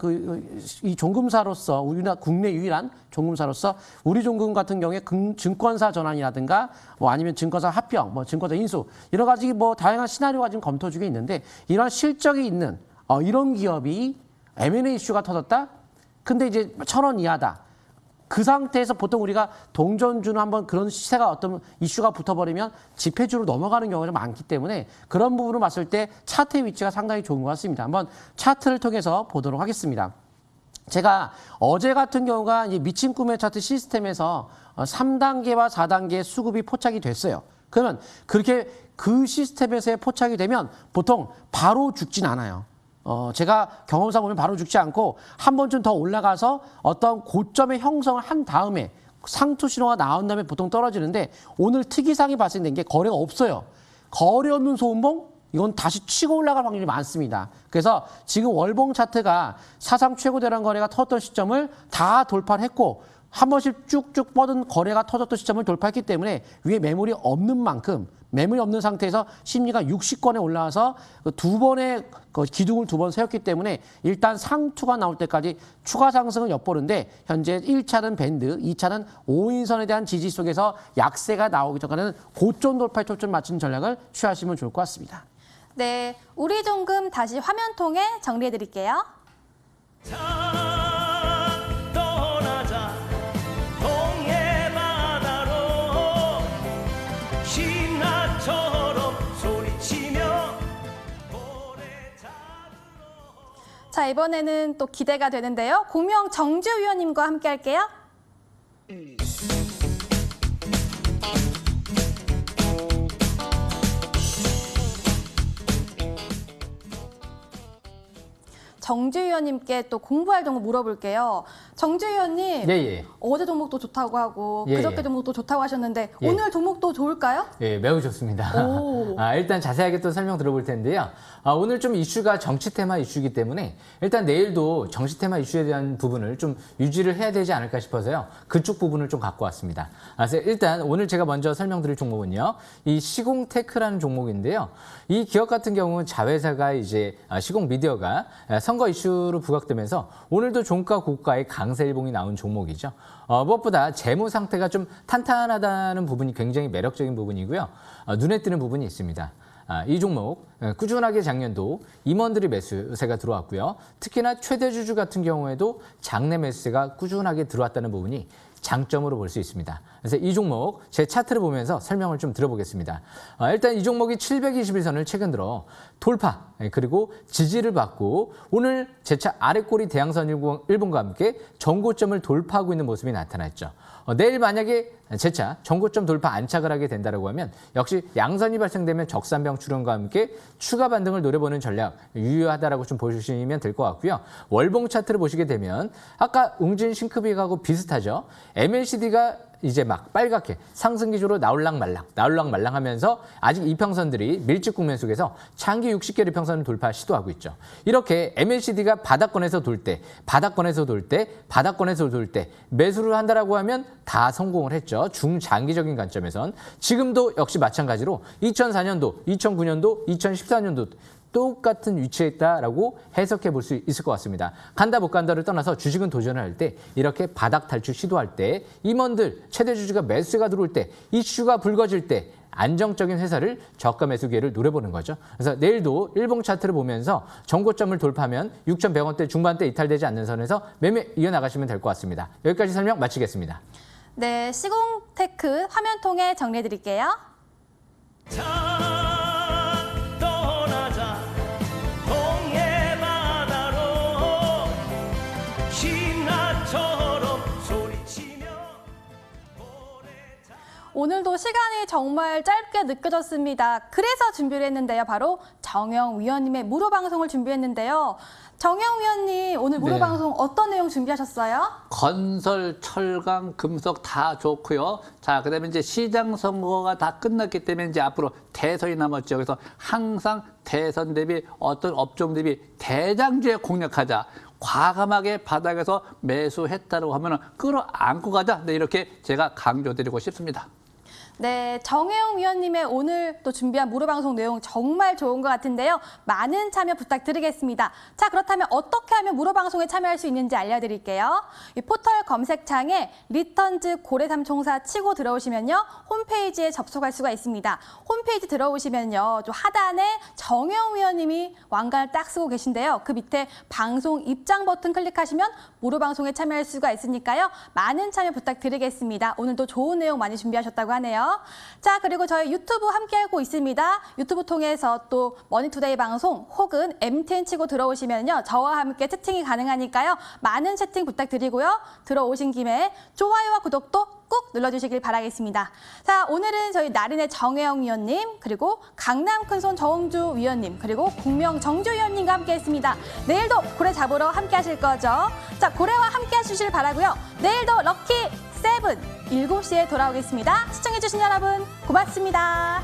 이 종금사로서 우리나라 국내 유일한 종금사로서 우리종금 같은 경우에 증권사 전환이라든가 뭐 아니면 증권사 합병, 뭐 증권사 인수 여러 가지 뭐 다양한 시나리오가 지금 검토 중에 있는데 이런 실적이 있는 이런 기업이 M&A 이슈가 터졌다. 근데 이제 1,000원 이하다. 그 상태에서 보통 우리가 동전주는 한번 그런 시세가 어떤 이슈가 붙어버리면 지폐주로 넘어가는 경우가 많기 때문에 그런 부분을 봤을 때 차트의 위치가 상당히 좋은 것 같습니다. 한번 차트를 통해서 보도록 하겠습니다. 제가 어제 같은 경우가 이제 미친 꿈의 차트 시스템에서 3단계와 4단계 수급이 포착이 됐어요. 그러면 그렇게 그 시스템에서의 포착이 되면 보통 바로 죽진 않아요. 제가 경험상 보면 바로 죽지 않고 한 번쯤 더 올라가서 어떤 고점의 형성을 한 다음에 상투 신호가 나온 다음에 보통 떨어지는데 오늘 특이사항이 발생된 게 거래가 없어요. 거래 없는 소음봉? 이건 다시 치고 올라갈 확률이 많습니다. 그래서 지금 월봉 차트가 사상 최고 대량 거래가 터졌던 시점을 다 돌파를 했고 한 번씩 쭉쭉 뻗은 거래가 터졌던 시점을 돌파했기 때문에 위에 매물이 없는 만큼 매물이 없는 상태에서 심리가 60건에 올라와서 두 번의 기둥을 2번 세웠기 때문에 일단 상투가 나올 때까지 추가 상승은 엿보는데 현재 1차는 밴드, 2차는 5인선에 대한 지지 속에서 약세가 나오기 전까지는 고점 돌파에 초점 맞춘 전략을 취하시면 좋을 것 같습니다. 네, 우리종금 다시 화면 통해 정리해 드릴게요. 자 떠나자 동해 바다로 신나처럼 소리치며 노래 잡으러 자, 이번에는 또 기대가 되는데요. 공명 정주 위원님과 함께 할게요. 정주 위원님께 또 공부할 종목 물어볼게요. 정주 위원님, 예. 어제 종목도 좋다고 하고 예, 그저께 예. 종목도 좋다고 하셨는데 예. 오늘 종목도 좋을까요? 예, 매우 좋습니다. 오. 일단 자세하게 또 설명 들어볼 텐데요. 오늘 좀 이슈가 정치 테마 이슈이기 때문에 일단 내일도 정치 테마 이슈에 대한 부분을 좀 유지를 해야 되지 않을까 싶어서요. 그쪽 부분을 좀 갖고 왔습니다. 그래서 일단 오늘 제가 먼저 설명드릴 종목은요. 이 시공테크라는 종목인데요. 이 기업 같은 경우는 자회사가 이제 시공미디어가 선거 이슈로 부각되면서 오늘도 종가 고가의 강세일봉이 나온 종목이죠. 무엇보다 재무 상태가 좀 탄탄하다는 부분이 굉장히 매력적인 부분이고요. 눈에 띄는 부분이 있습니다. 이 종목 꾸준하게 작년도 임원들이 매수세가 들어왔고요. 특히나 최대 주주 같은 경우에도 장내 매수세가 꾸준하게 들어왔다는 부분이 장점으로 볼 수 있습니다. 그래서 이 종목 제 차트를 보면서 설명을 좀 들어보겠습니다. 일단 이 종목이 721선을 최근 들어 돌파 그리고 지지를 받고 오늘 제차 아래꼬리 대양선 일봉과 함께 전고점을 돌파하고 있는 모습이 나타났죠. 내일 만약에 재차 전고점 돌파 안착을 하게 된다고 하면 역시 양선이 발생되면 적산병 출현과 함께 추가 반등을 노려보는 전략 유효하다라고 좀 보시면 될 것 같고요. 월봉 차트를 보시게 되면 아까 웅진 싱크빅하고 비슷하죠. MLCD가 이제 막 빨갛게 상승 기조로 나올랑말랑 하면서 아직 이평선들이 밀집 국면 속에서 장기 60개를 이평선을 돌파 시도하고 있죠. 이렇게 MLCD가 바닥권에서 돌 때 매수를 한다라고 하면 다 성공을 했죠. 중장기적인 관점에선 지금도 역시 마찬가지로 2004년도, 2009년도, 2014년도 똑같은 위치에 있다라고 해석해 볼 수 있을 것 같습니다. 간다 못 간다를 떠나서 주식은 도전을 할 때 이렇게 바닥 탈출 시도할 때 임원들 최대 주주가 매수가 들어올 때 이슈가 불거질 때 안정적인 회사를 저가 매수 기회를 노려보는 거죠. 그래서 내일도 일봉 차트를 보면서 전고점을 돌파하면 6,100원대 중반대 이탈되지 않는 선에서 매매 이어나가시면 될 것 같습니다. 여기까지 설명 마치겠습니다. 네, 시공테크 화면 통해 정리해 드릴게요. 자 떠나자 동해 바다로 신나처럼 소리치며 노래 잡으러 오늘도 시간이 정말 짧게 느껴졌습니다. 그래서 준비를 했는데요. 바로 정영 위원님의 무료 방송을 준비했는데요. 정영 위원님, 오늘 무료 네. 방송 어떤 내용 준비하셨어요? 건설, 철강, 금속 다 좋고요. 자, 그다음에 이제 시장 선거가 다 끝났기 때문에 이제 앞으로 대선이 남았죠. 그래서 항상 대선 대비 어떤 업종 대비 대장주에 공략하자. 과감하게 바닥에서 매수했다고 하면 끌어안고 가자. 네, 이렇게 제가 강조드리고 싶습니다. 네, 정혜영 위원님의 오늘 또 준비한 무료 방송 내용 정말 좋은 것 같은데요. 많은 참여 부탁드리겠습니다. 자, 그렇다면 어떻게 하면 무료 방송에 참여할 수 있는지 알려드릴게요. 이 포털 검색창에 리턴즈 고래삼총사 치고 들어오시면요. 홈페이지에 접속할 수가 있습니다. 홈페이지 들어오시면요. 좀 하단에 정혜영 위원님이 왕관을 딱 쓰고 계신데요. 그 밑에 방송 입장 버튼 클릭하시면 무료 방송에 참여할 수가 있으니까요. 많은 참여 부탁드리겠습니다. 오늘도 좋은 내용 많이 준비하셨다고 하네요. 자, 그리고 저희 유튜브 함께하고 있습니다. 유튜브 통해서 또 머니투데이 방송 혹은 MTN 치고 들어오시면요. 저와 함께 채팅이 가능하니까요. 많은 채팅 부탁드리고요. 들어오신 김에 좋아요와 구독도 꼭 눌러주시길 바라겠습니다. 자, 오늘은 저희 나린의 정혜영 위원님, 그리고 강남 큰손 정주 위원님, 그리고 국명 정주 위원님과 함께했습니다. 내일도 고래 잡으러 함께하실 거죠? 자, 고래와 함께하시길 바라고요. 내일도 럭키 7 7시에 돌아오겠습니다. 시청해주신 여러분 고맙습니다.